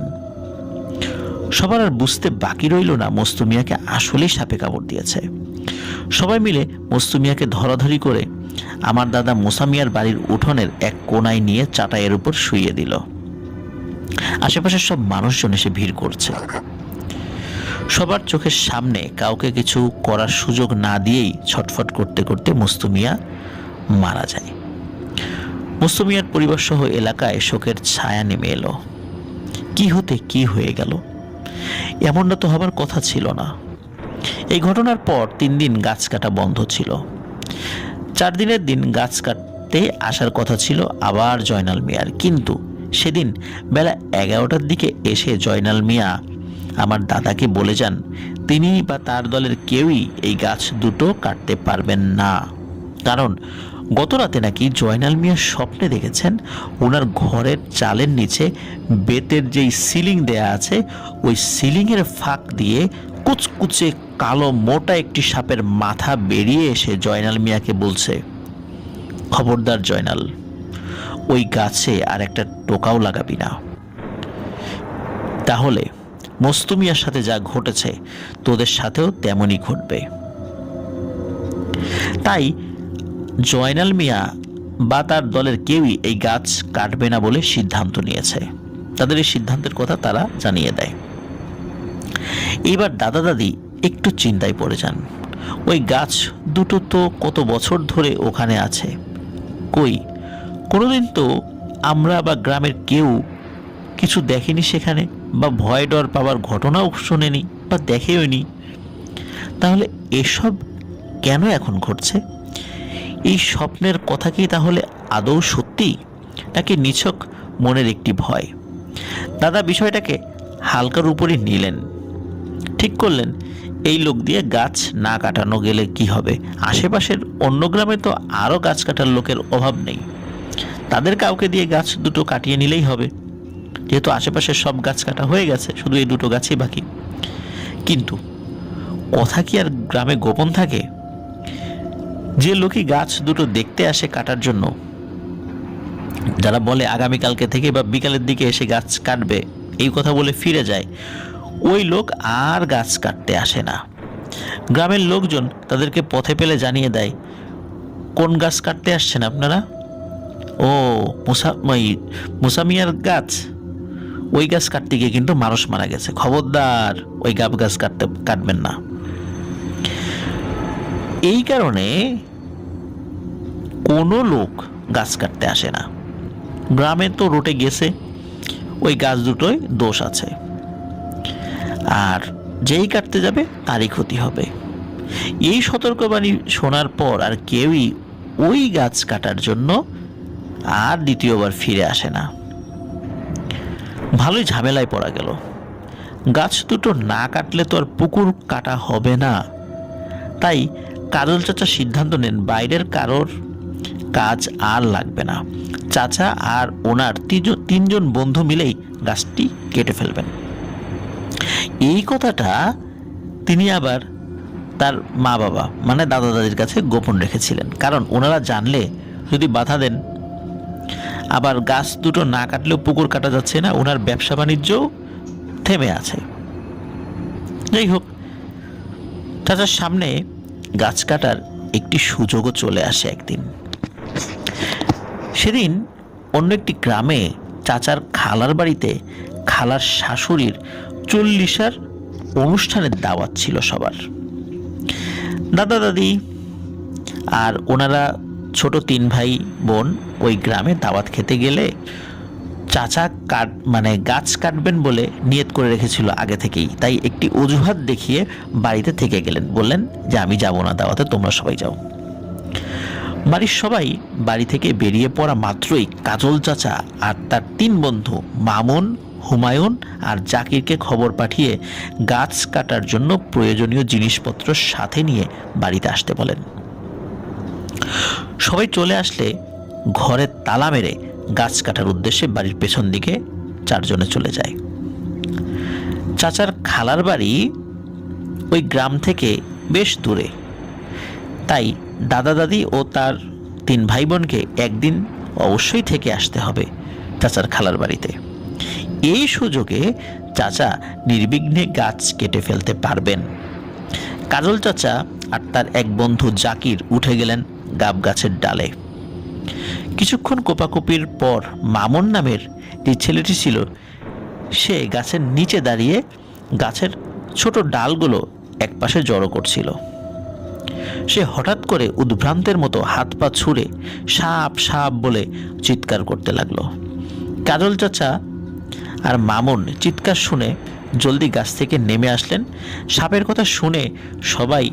সবার আর বুঝতে বাকি রইল না মস্তু মিয়াকে আসলেই সাপে কামড় দিয়েছে। সবাই মিলে মস্তু মিয়াকে ধরাধরি করে আমার দাদা মোসা মিয়ার বাড়ির উঠোনের এক কোনায় নিয়ে চাটাইয়ের উপর শুইয়ে দিল। আশেপাশের সব মানুষজন এসে ভিড় করছে। সবার চোখের সামনে কাউকে কিছু করার সুযোগ না দিয়েই ছটফট করতে করতে মস্তু মিয়া মারা যায়। মস্তু মিয়ার পরিবার সহ এলাকায় শোকের ছায়া নেমে এলো। কি হতে কি হয়ে গেল, এমনটা তো হবার কথা ছিল না। এই ঘটনার পর 3 দিন গাছ কাটা বন্ধ ছিল। 4 দিনের দিন গাছ কাটতে আসার কথা ছিল আবার জয়নাল মিয়ার, কিন্তু সেদিন বেলা 11টার দিকে এসে জয়নাল মিয়া আমার দাদাকে বলে যান তিনি বা তার দলের কেউই এই গাছ দুটো কাটতে পারবেন না, কারণ গত রাতে নাকি জয়নাল মিয়া স্বপ্নে দেখেছেন ওনার ঘরের চালের নিচে বেতের যেই সিলিং দেয়া আছে ওই সিলিংয়ের ফাঁক দিয়ে কুচকুচে কালো মোটা একটি সাপের মাথা বেরিয়ে এসে জয়নাল মিয়াকে বলছে, খবরদার জয়নাল, ওই গাছে আর একটা টোকাও লাগাবি না, তাহলে মস্তু মিয়ার সাথে যা ঘটেছে তোদের সাথেও তেমনই ঘটবে। তাই জয়নাল মিয়া বা তার দলের কেউই এই গাছ কাটবে না বলে সিদ্ধান্ত নিয়েছে। তাদের এই সিদ্ধান্তের কথা তারা জানিয়ে দেয়। এইবার দাদা দাদি একটু চিন্তায় পড়ে যান। ওই গাছ দুটো তো কত বছর ধরে ওখানে আছে, কই কোনোদিন তো আমরা বা গ্রামের কেউ কিছু দেখেনি সেখানে, বা ভয় ডর পাওয়ার ঘটনাও শোনেনি বা দেখেওনি। তাহলে এসব কেন এখন ঘটছে? এই স্বপ্নের কথা কি তাহলে আদৌ সত্যি, নাকি নিছক মনের একটি ভয়? দাদা বিষয়টাকে হালকার উপরই নিলেন। ঠিক করলেন এই লোক দিয়ে গাছ না কাটানো গেলে কি হবে, আশেপাশের অন্য গ্রামে তো আরও গাছ কাটার লোকের অভাব নেই, তাদের কাউকে দিয়ে গাছ দুটো কাটিয়ে নিলেই হবে, যেহেতু আশেপাশের সব গাছ কাটা হয়ে গেছে, শুধু এই দুটো গাছই বাকি। কিন্তু কথা কি আর গ্রামে গোপন থাকে? যে লোকই গাছ দুটো দেখতে আসে কাটার জন্য, যারা বলে আগামীকালকে থেকে বা বিকালের দিকে এসে গাছ কাটবে, এই কথা বলে ফিরে যায়, ওই লোক আর গাছ কাটতে আসে না। গ্রামের লোকজন তাদেরকে পথে পেলে জানিয়ে দেয় কোন গাছ কাটতে আসছেন আপনারা? ও, মুসামিয়ার গাছ। ওই গাছ কাটতে গিয়ে কিন্তু মানুষ মারা গেছে, খবরদার ওই গাছ কাটবেন না। এই কারণে কোনো লোক গাছ কাটতে আসে না। গ্রামে তো রটে গেছে ওই গাছ দুটোই দোষ আছে, আর যেই কাটতে যাবে তারই ক্ষতি হবে। এই সতর্কবাণী শোনার পর আর কেউই ওই গাছ কাটার জন্য আর দ্বিতীয়বার ফিরে আসে না। ভালোই ঝামেলায় পড়া গেল। গাছ দুটো না কাটলে তো আর পুকুর কাটা হবে না। তাই কাজল চাচা সিদ্ধান্ত নেন বাইরের কারোর কাজ আর লাগবে না, চাচা আর ওনার তিনজন বন্ধু মিলেই গাছটি কেটে ফেলবেন। এই কথাটা তিনি আবার তার মা বাবা মানে দাদা দাদির কাছে গোপন রেখেছিলেন, কারণ ওনারা জানলে যদি বাধা দেন, আবার গাছ দুটো না কাটলেও পুকুর কাটা যাচ্ছে না, ওনার ব্যবসা বাণিজ্য থেমে আছে। যাই হোক, চাচার সামনে গাছ কাটার একটি সুযোগও চলে আসে একদিন। সেদিন অন্য একটি গ্রামে চাচার খালার বাড়িতে খালার শাশুড়ির 40 অনুষ্ঠানের দাওয়াত ছিল সবার। দাদা দাদি আর ওনারা ছোট 3 ভাই বোন ওই গ্রামে দাওয়াত খেতে গেলে চাচা গাছ কাটবেন বলে নিয়ত করে রেখেছিল আগে থেকেই, তাই একটি অজুহাত দেখিয়ে বাড়িতে থেকে গেলেন, বললেন যে আমি যাব না দাওয়াতে, তোমরা সবাই যাও। বাড়ির সবাই বাড়ি থেকে বেরিয়ে পড়া মাত্রই কাজল চাচা আর তার 3 বন্ধু মামুন, হুমায়ুন আর জাকিরকে খবর পাঠিয়ে গাছ কাটার জন্য প্রয়োজনীয় জিনিসপত্র সাথে নিয়ে বাড়িতে আসতে বলেন। সবাই চলে আসলে ঘরে তালা মেরে গাছ কাটার উদ্দেশ্যে বাড়ির পেছন দিকে 4 জনে চলে যায়। চাচার খালার বাড়ি ওই গ্রাম থেকে বেশ দূরে, তাই দাদা দাদি ও তার 3 ভাই বোনকে একদিন অবশ্যই থেকে আসতে হবে চাচার খালার বাড়িতে। এই সুযোগে চাচা নির্বিঘ্নে গাছ কেটে ফেলতে পারবেন। কাজল চাচা আর তার এক বন্ধু জাকির উঠে গেলেন গাব গাছের ডালে। কিছুক্ষণ কোপাকুপির পর মামুন নামের যে ছেলেটি ছিল, সে গাছের নিচে দাঁড়িয়ে গাছের ছোট ডালগুলো একপাশে জড়ো করছিল। সে হঠাৎ করে উদ্ভ্রান্তের মতো হাত পা ছুঁড়ে সাপ সাপ বলে চিৎকার করতে লাগলো। কাজল চাচা আর মামুন চিৎকার শুনে জলদি গাছ থেকে নেমে আসলেন। সাপের কথা শুনে সবাই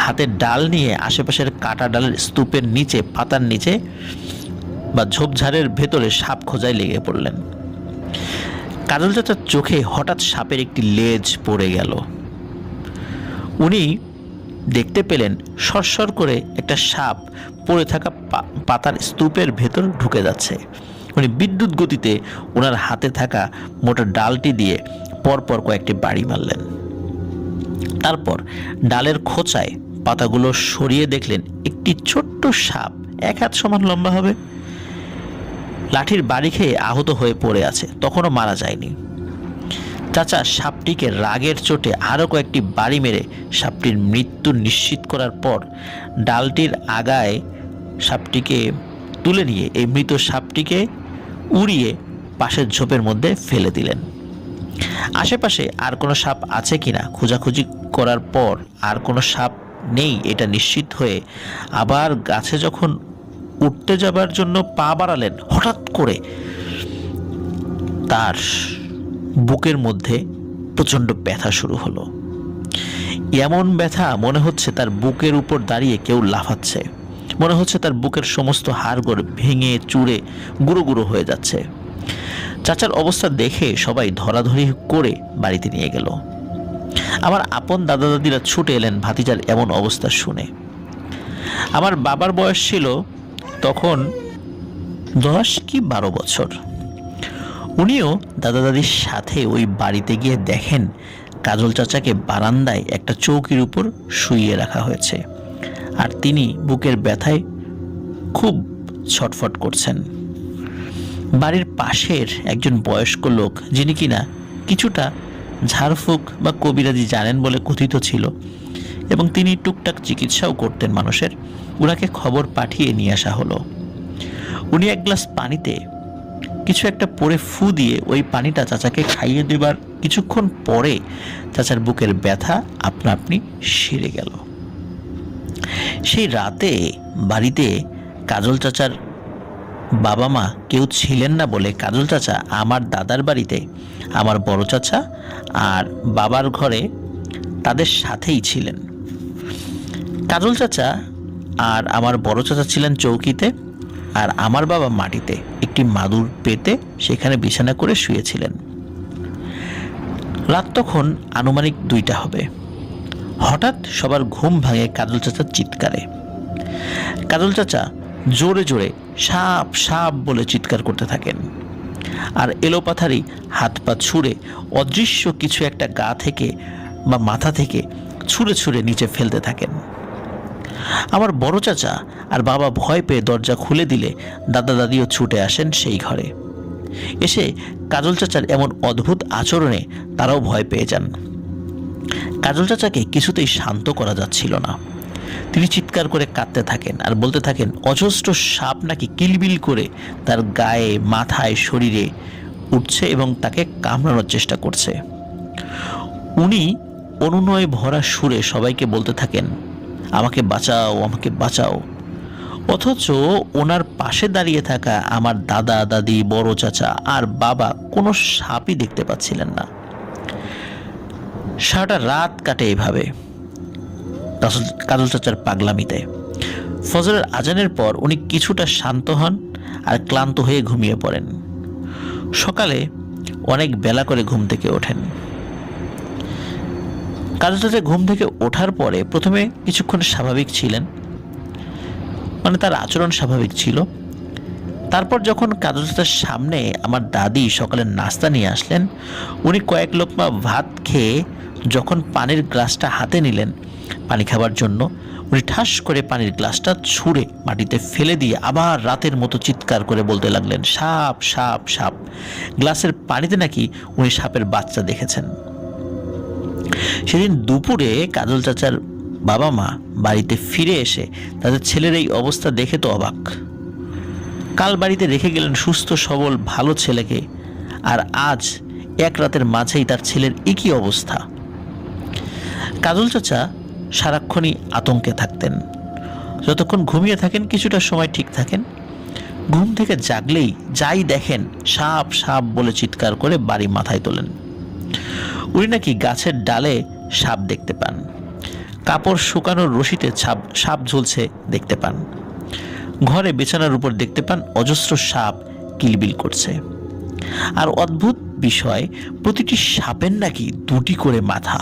হাতে ডাল নিয়ে আশেপাশের কাটা ডালের স্তূপের নিচে, পাতার নিচে বা ঝোপঝাড়ের ভেতরে সাপ খোঁজায় লেগে পড়লেন। কাজল চাচার চোখে হঠাৎ সাপের একটি লেজ পড়ে গেল। উনি দেখতে পেলেন সরসর করে একটা সাপ পড়ে থাকা পাতার স্তূপের ভেতর ঢুকে যাচ্ছে। উনি বিদ্যুৎ গতিতে ওনার হাতে থাকা মোটা ডালটি দিয়ে পরপর কয়েকটি বাড়ি মারলেন। তারপর ডালের খোঁচায় পাতাগুলো সরিয়ে দেখলেন একটি ছোট্ট সাপ 1 হাত সমান লম্বা হবে, লাঠির বাড়ি খেয়ে আহত হয়ে পড়ে আছে, তখনও মারা যায়নি। চাচা সাপটিকে রাগের চোটে আরও কয়েকটি বাড়ি মেরে সাপটির মৃত্যু নিশ্চিত করার পর ডালটির আগায় সাপটিকে তুলে নিয়ে এই মৃত সাপটিকে উড়িয়ে পাশের ঝোপের মধ্যে ফেলে দিলেন। আশেপাশে আর কোনো সাপ আছে কিনা খোঁজাখুঁজি করার পর আর কোনো সাপ নেই এটা নিশ্চিত হয়ে আবার গাছে যখন উঠতে যাবার জন্য পা বাড়ালেন, হঠাৎ করে তার বুকের মধ্যে প্রচণ্ড ব্যথা শুরু হলো। এমন ব্যথা মনে হচ্ছে তার বুকের উপর দাঁড়িয়ে কেউ লাফাচ্ছে, মনে হচ্ছে তার বুকের সমস্ত হাড়গোড় ভেঙে চুরে গুঁড়ো গুঁড়ো হয়ে যাচ্ছে। চাচার অবস্থা দেখে সবাই ধরাধরি করে বাড়িতে নিয়ে গেল। আমার আপন দাদা দাদিরা ছুটে এলেন ভাতিজার এমন অবস্থা শুনে। আমার বাবার বয়স ছিল তখন 10 কি 12 বছর। উনিও দাদা দাদির সাথে ওই বাড়িতে গিয়ে দেখেন কাজল চাচাকে বারান্দায় একটা চৌকির উপর শুইয়ে রাখা হয়েছে, আর তিনি বুকের ব্যথায় খুব ছটফট করছেন। বাড়ির পাশের একজন বয়স্ক লোক, যিনি কিনা কিছুটা ঝাড়ফুঁক বা কবিরাজি জানেন বলে কথিত ছিল, এবং তিনি টুকটাক চিকিৎসাও করতেন মানুষের। ওনাকে খবর পাঠিয়ে নিয়ে আসা হলো। উনি এক গ্লাস পানিতে কিছু একটা পরে ফু দিয়ে ওই পানিটা চাচাকে খাইয়ে দেবার কিছুক্ষণ পরে চাচার বুকের ব্যথা আপনা আপনি সেরে গেল। সেই রাতে বাড়িতে কাজল চাচার বাবা মা কেউ ছিলেন না বলে কাজল চাচা আমার দাদার বাড়িতে আমার বড় চাচা আর বাবার ঘরে তাদের সাথেই ছিলেন। কাজল চাচা আর আমার বড় চাচা ছিলেন চৌকিতে, আর আমার বাবা মাটিতে একটি মাদুর পেতে সেখানে বিছানা করে শুয়েছিলেন। রাত তখন আনুমানিক 2টা হবে। হঠাৎ সবার ঘুম ভাঙে কাজল চাচার চিৎকারে। কাজল চাচা জোরে জোরে সাপ সাপ বলে চিৎকার করতে থাকেন, আর এলোপাথারি হাত পা ছুঁড়ে অদৃশ্য কিছু একটা গা থেকে বা মাথা থেকে ছুঁড়ে ছুঁড়ে নিচে ফেলতে থাকেন। আমার বড় চাচা আর বাবা ভয় পেয়ে দরজা খুলে দিলে দাদা দাদিও ছুটে আসেন সেই ঘরে। এসে কাজল চাচার এমন অদ্ভুত আচরণে তারাও ভয় পেয়ে যান। কাজল চাচাকে কিছুতেই শান্ত করা যাচ্ছিল না। তিনি চিৎকার করে কাঁদতে থাকেন আর বলতে থাকেন অজস্র সাপ নাকি কিলবিল করে তার গায়ে, মাথায়, শরীরে উঠছে এবং তাকে কামড়ানোর চেষ্টা করছে। উনি অনুনয়ে ভরা সুরে সবাইকে বলতে থাকেন আমাকে বাঁচাও, আমাকে বাঁচাও। অথচ ওনার পাশে দাঁড়িয়ে থাকা আমার দাদা দাদি, বড় চাচা আর বাবা কোনো সাপই দেখতে পাচ্ছিলেন না। সারাটা রাত কাটে এভাবে কাজল চাচার পাগলামিতে। ফজরের আজানের পর উনি কিছুটা শান্ত হন আর ক্লান্ত হয়ে ঘুমিয়ে পড়েন। সকালে অনেক বেলা করে ঘুম থেকে ওঠেন। কাজল চাচা ঘুম থেকে ওঠার পরে প্রথমে কিছুক্ষণ স্বাভাবিক ছিলেন, মানে তার আচরণ স্বাভাবিক ছিল। তারপর যখন কাজল চাচার সামনে আমার দাদি সকালের নাস্তা নিয়ে আসলেন, উনি কয়েক লোকমা ভাত খেয়ে যখন পানির গ্লাসটা হাতে নিলেন পানি খাবার জন্য, উনি ঠাস করে পানির গ্লাসটা ছুঁড়ে মাটিতে ফেলে দিয়ে আবার রাতের মতো চিৎকার করে বলতে লাগলেন সাপ সাপ সাপ। গ্লাসের পানিতে নাকি উনি সাপের বাচ্চা দেখেছেন। সেদিন দুপুরে কাজল চাচার বাবা মা বাড়িতে ফিরে এসে তাদের ছেলের এই অবস্থা দেখে তো অবাক। কাল বাড়িতে রেখে গেলেন সুস্থ সবল ভালো ছেলেকে, আর আজ এক রাতের মাঝেই তার ছেলের একই অবস্থা। কাজল চাচা সারাক্ষণই আতঙ্কে থাকতেন। যতক্ষণ ঘুমিয়ে থাকেন কিছুটা সময় ঠিক থাকেন, ঘুম থেকে জাগলেই যাই দেখেন সাপ সাপ বলে চিৎকার করে বাড়ি মাথায় তোলেন। উনি নাকি গাছের ডালে সাপ দেখতে পান, কাপড় শুকানোর রশিতে সাপ ঝুলছে দেখতে পান, ঘরে বিছানার উপর দেখতে পান অজস্র সাপ কিলবিল করছে। আর অদ্ভুত বিষয়, প্রতিটি সাপের নাকি 2টি করে মাথা।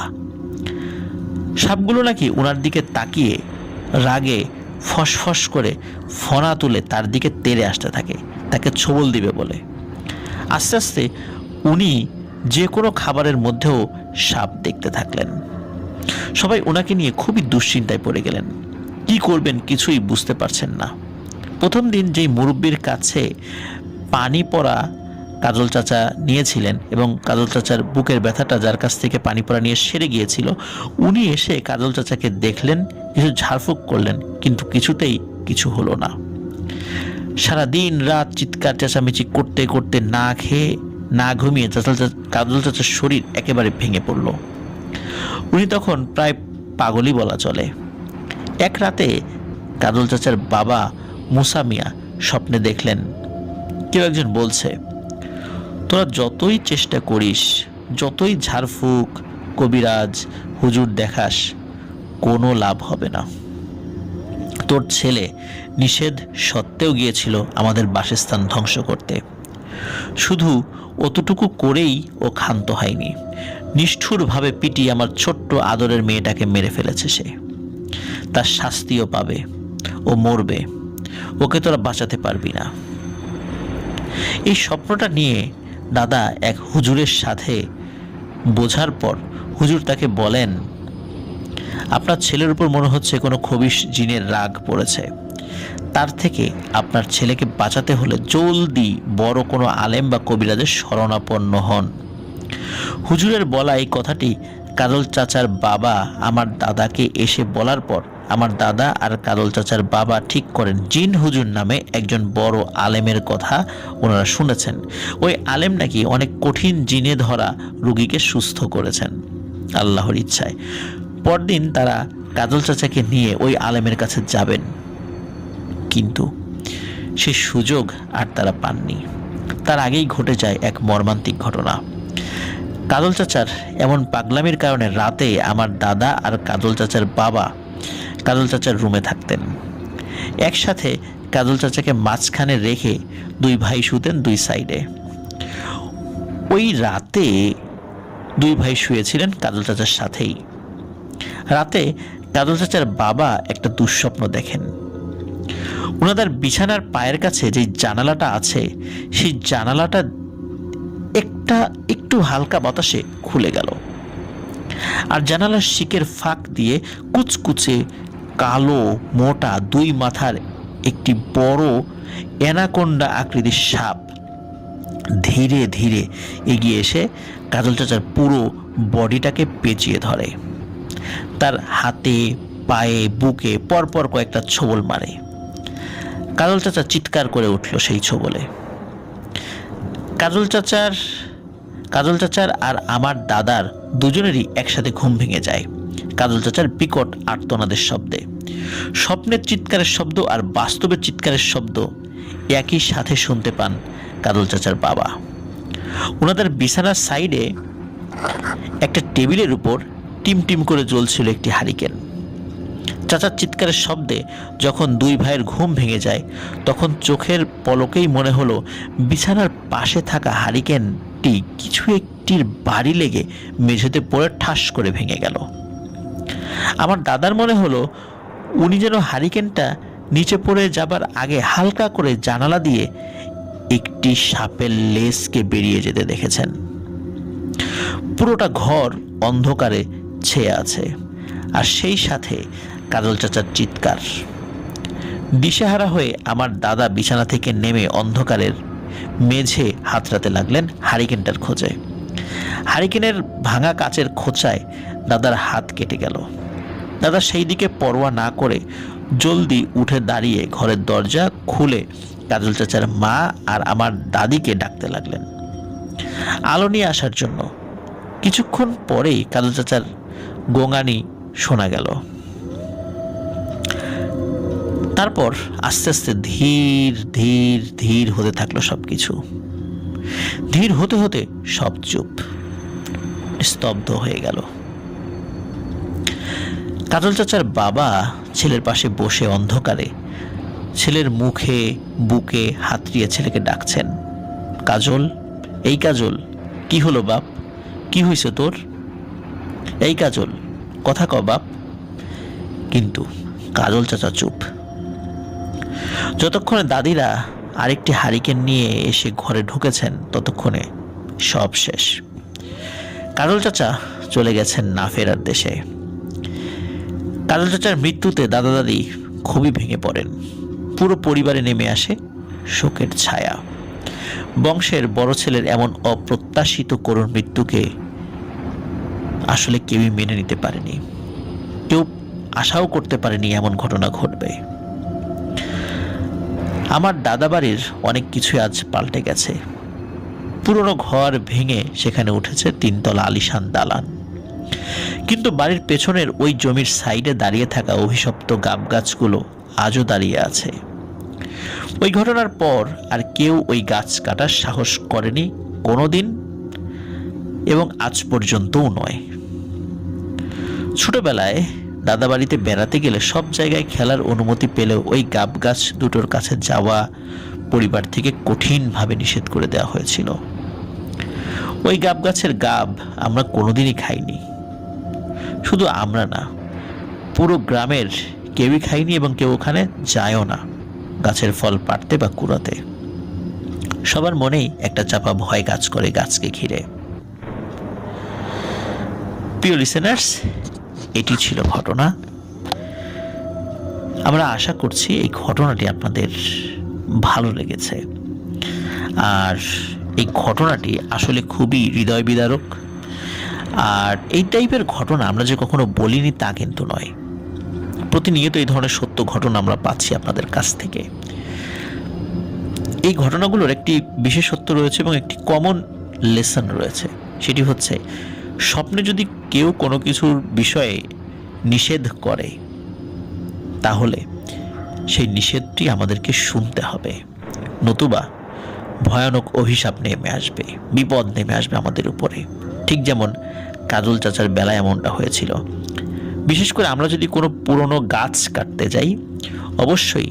সাপগুলো নাকি ওনার দিকে তাকিয়ে রাগে ফসফস করে ফনা তুলে তার দিকে তেড়ে আসতে থাকে, তাকে ছোবল দিবে বলে। আস্তে আস্তে উনি যে কোনো খাবারের মধ্যেও সাপ দেখতে থাকলেন। সবাই ওনাকে নিয়ে খুবই দুশ্চিন্তায় পড়ে গেলেন। কি করবেন কিছুই বুঝতে পারছেন না। প্রথম দিন যেই মুরব্বির কাছে পানি পড়া কাজল চাচা নিয়েছিলেন এবং কাজল চাচার বুকের ব্যথাটা যার কাছ থেকে পানি পড়া নিয়ে সেরে গিয়েছিল, উনি এসে কাজল চাচাকে দেখলেন, কিছু ঝাড়ফুঁক করলেন, কিন্তু কিছুতেই কিছু হলো না। সারাদিন রাত চিৎকার চেঁচামেচি করতে করতে না খেয়ে না ঘুমিয়ে কাজল চাচার শরীর একেবারে ভেঙে পড়ল। উনি তখন প্রায় পাগলই বলা চলে। এক রাতে কাজল চাচার বাবা মুসা মিয়া স্বপ্নে দেখলেন কেউ একজন বলছে, তোরা যতই চেষ্টা করিস, যতই ঝাড়ফুঁক, কবিরাজ, হুজুর দেখাস, কোনো লাভ হবে না। তোর ছেলে নিষেধ সত্ত্বেও গিয়েছিল আমাদের বাসস্থান ধ্বংস করতে। শুধু অতটুকু করেই ও ক্ষান্ত হয়নি, নিষ্ঠুরভাবে পিটিয়ে আমার ছোট্ট আদরের মেয়েটাকে মেরে ফেলেছে সে। তার শাস্তিও পাবে, ও মরবে, ওকে তোরা বাঁচাতে পারবি না। এই স্বপ্নটা নিয়ে দাদা এক হুজুরের সাথে বোঝার পর হুজুর তাকে বলেন, আপনার ছেলের উপর মনে হচ্ছে কোনো খবিশ জিনের রাগ পড়েছে, তার থেকে আপনার ছেলেকে বাঁচাতে হলে জলদি বড় কোনো আলেম বা কবিরাজের শরণাপন্ন হন। হুজুরের বলা এই কথাটি কাজল চাচার বাবা আমার দাদাকে এসে বলার পর আমার দাদা আর কাজল চাচার বাবা ঠিক করেন জিন হুজুর নামে একজন বড় আলেমের কথা ওনারা শুনেছেন। ওই আলেম নাকি অনেক কঠিন জিনে ধরা রোগীকে সুস্থ করেছেন আল্লাহর ইচ্ছায়। পরদিন তারা কাজল চাচাকে নিয়ে ওই আলেমের কাছে যাবেন, কিন্তু সে সুযোগ আর তারা পাননি। তার আগেই ঘটে যায় এক মর্মান্তিক ঘটনা। কাজল চাচার এমন পাগলামির কারণে রাতে আমার দাদা আর কাজল চাচার বাবা কাজল চাচার রুমে থাকতেন। একসাথে কাজল চাচাকে মাঝখানে রেখে দুই ভাই শুতেন দুই সাইডে। ওই রাতে দুই ভাই শুয়েছিলেন কাজল চাচার সাথেই। রাতে কাজল চাচার বাবা একটা দুঃস্বপ্ন দেখেন। ওনাদের বিছানার পায়ের কাছে যে জানালাটা আছে সেই জানালাটা একটু হালকা বাতাসে খুলে গেল, আর জানালার শিকের ফাঁক দিয়ে কুচকুচে কালো মোটা দুই মাথার একটি বড় অ্যানাকোন্ডা আকৃতির সাপ ধীরে ধীরে এগিয়ে এসে কাজল চাচার পুরো বডিটাকে পেঁচিয়ে ধরে। তার হাতে পায়ে বুকে পরপর কয়েকটা ছোবল মারে। কাজল চাচা চিৎকার করে উঠল সেই ছোবলে। কাজল চাচার আর আমার দাদার দুজনেরই একসাথে ঘুম ভেঙে যায় কাজল চাচার বিকট আর্তনাদের শব্দে। স্বপ্নের চিৎকারের শব্দ আর বাস্তবের চিৎকারের শব্দ একই সাথে শুনতে পান কাজল চাচার বাবা। ওনাদের বিছানার সাইডে একটা টেবিলের উপর টিম করে জ্বলছিল একটি হারিকেন। চাচার চিৎকারের শব্দে যখন দুই ভাইয়ের ঘুম ভেঙে যায় তখন চোখের পলকেই মনে হলো বিছানার পাশে থাকা হারিকেনটি কিছু একটির বাড়ি লেগে মেঝেতে পড়ে ঠাস করে ভেঙে গেল। আমার দাদার মনে হলো উনি যেন হারিকেনটা নিচে পড়ে যাবার আগে হালকা করে জানালা দিয়ে একটি সাপের লেজকে বেরিয়ে যেতে দেখেছেন। পুরোটা ঘর অন্ধকারে ছেয়ে আছে, আর সেই সাথে কাজল চাচার চিৎকার। দিশেহারা হয়ে আমার দাদা বিছানা থেকে নেমে অন্ধকারের মেঝে হাতড়াতে লাগলেন হারিকেনটার খোঁজে। হারিকেনের ভাঙা কাচের খোঁচায় দাদার হাত কেটে গেল। দাদা সেই দিকে পরোয়া না করে জলদি উঠে দাঁড়িয়ে ঘরের দরজা খুলে কাজল চাচার মা আর আমার দাদিকে ডাকতে লাগলেন আলো নিয়ে আসার জন্য। কিছুক্ষণ পরেই কাজল চাচার গোঙানি শোনা গেল। তারপর আস্তে আস্তে ধীর ধীর ধীর হতে থাকলো সবকিছু। ধীর হতে হতে সব চুপ, স্তব্ধ হয়ে গেল। কাজল চাচার বাবা ছেলের পাশে বসে অন্ধকারে ছেলের মুখে বুকে হাত দিয়ে ছেলেকে ডাকছেন, কাজল, এই কাজল, কি হলো বাপ, কি হয়েছে তোর? এই কাজল, কথা ক বাপ। কিন্তু কাজল চাচা চুপ। যতক্ষণে দাদিরা আরেকটি হারিকেন নিয়ে এসে ঘরে ঢুকেছেন ততক্ষণে সব শেষ। কাজল চাচা চলে গেছেন না ফেরার দেশে। কাজল চাচার মৃত্যুতে দাদা দাদি খুবই ভেঙে পড়েন। পুরো পরিবারে নেমে আসে শোকের ছায়া। বংশের বড় ছেলের এমন অপ্রত্যাশিত করুণ মৃত্যুকে আসলে কেউই মেনে নিতে পারেনি। কেউ আশাও করতে পারেনি এমন ঘটনা ঘটবে। আমার দাদা বাড়ির অনেক কিছু আজ পাল্টে গেছে। পুরনো ঘর ভেঙে সেখানে উঠেছে 3 তলা আলিশান দালান। কিন্তু বাড়ির পেছনের ওই জমির সাইডে দাঁড়িয়ে থাকা অভিশপ্ত গাব গাছগুলো আজও দাঁড়িয়ে আছে। ওই ঘটনার পর আর কেউ ওই গাছ কাটার সাহস করেনি কোনোদিন, এবং আজ পর্যন্তও নয়। ছোটবেলায় দাদা বাড়িতে বেড়াতে গেলে সব জায়গায় খেলার অনুমতি পেলেও ওই গাব গাছ দুটোর কাছে যাওয়া পরিবার থেকে কঠিনভাবে নিষেধ করে দেওয়া হয়েছিল। ওই গাব গাছের গাব আমরা কোনোদিনই খাইনি। শুধু আমরা না, পুরো গ্রামের কেউই খাইনি, এবং কেউ ওখানে যায়ও না গাছের ফল পাড়তে বা কুড়াতে। সবার মনেই একটা চাপা ভয় কাজ করে গাছকে ঘিরে। প্রিয় লিসেনার্স, এটি ছিল ঘটনা। আমরা আশা করছি এই ঘটনাটি আপনাদের ভালো লেগেছে। আর এই ঘটনাটি আসলে খুবই হৃদয় বিদারক। আর এই টাইপের ঘটনা আমরা যে কখনো বলিনি তা কিন্তু নয়, প্রতিনিয়ত এই ধরনের সত্য ঘটনা আমরা পাচ্ছি আপনাদের কাছ থেকে। এই ঘটনাগুলোর একটি বিশেষত্ব রয়েছে এবং একটি কমন লেসন রয়েছে, সেটি হচ্ছে স্বপ্নে যদি কেউ কোনো কিছুর বিষয়ে নিষেধ করে তাহলে সেই নিষেধটি আমাদেরকে শুনতে হবে, নতুবা ভয়ানক অভিশাপ নেমে আসবে, বিপদ নেমে আসবে আমাদের উপরে। ঠিক যেমন কাজল চাচার বেলায় এমনটা হয়েছিল। বিশেষ করে আমরা যদি কোনো পুরনো গাছ কাটতে যাই, অবশ্যই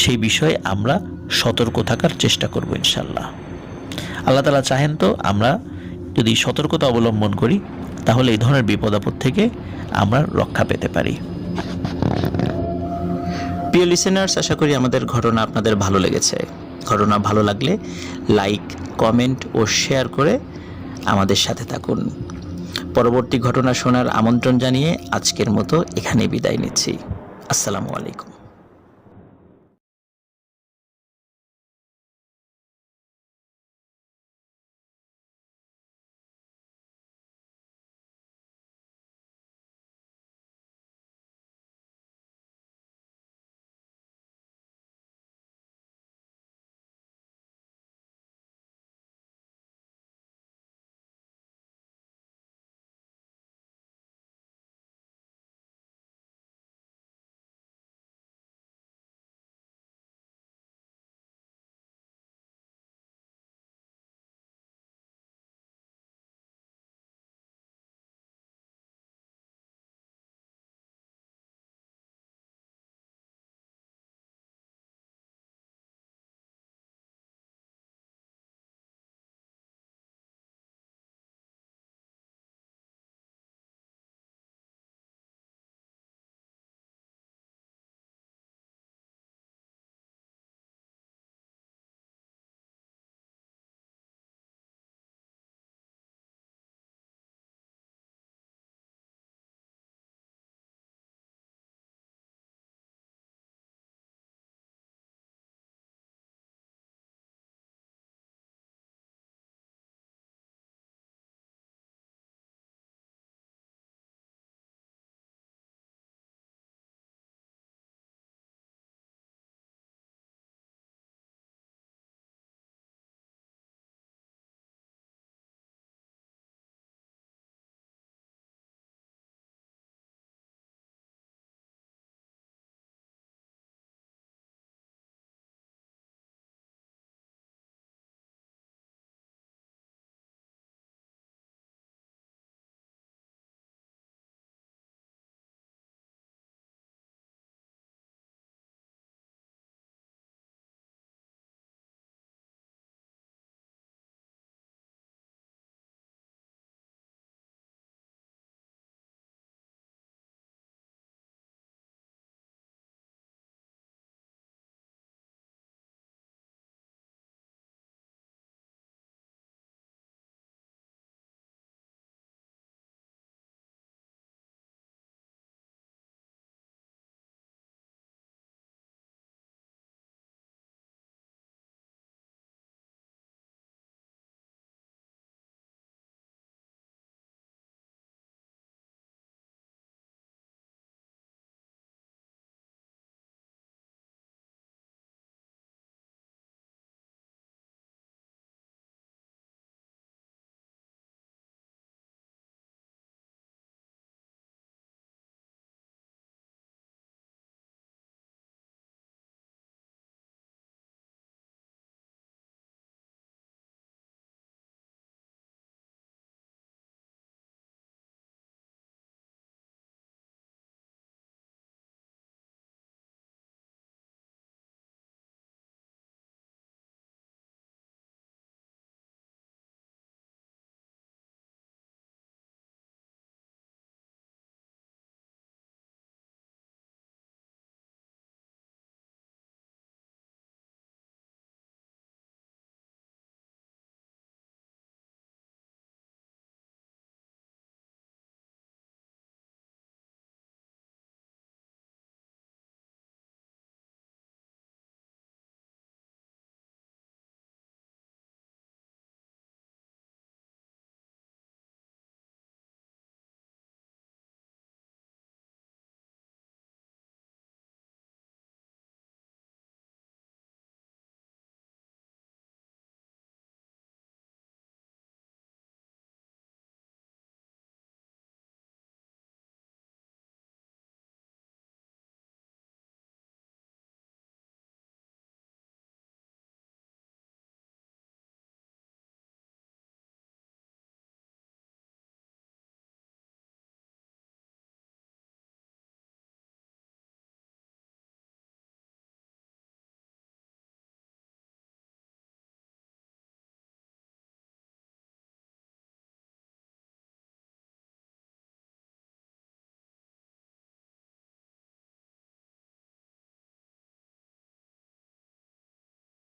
সেই বিষয়ে আমরা সতর্ক থাকার চেষ্টা করব ইনশাল্লাহ। আল্লাহ তাআলা চাহেন তো আমরা যদি সতর্কতা অবলম্বন করি তাহলে এই ধরনের বিপদ আপদ থেকে আমরা রক্ষা পেতে পারি। প্রিয় লিসেনার্স, আশা করি আমাদের ঘটনা আপনাদের ভালো লেগেছে। ঘটনা ভালো লাগলে লাইক, কমেন্ট ও শেয়ার করে আমাদের সাথে থাকুন। পরবর্তী ঘটনা শোনার আমন্ত্রণ জানিয়ে আজকের মতো এখানেই বিদায় নিচ্ছি। আসসালামু আলাইকুম।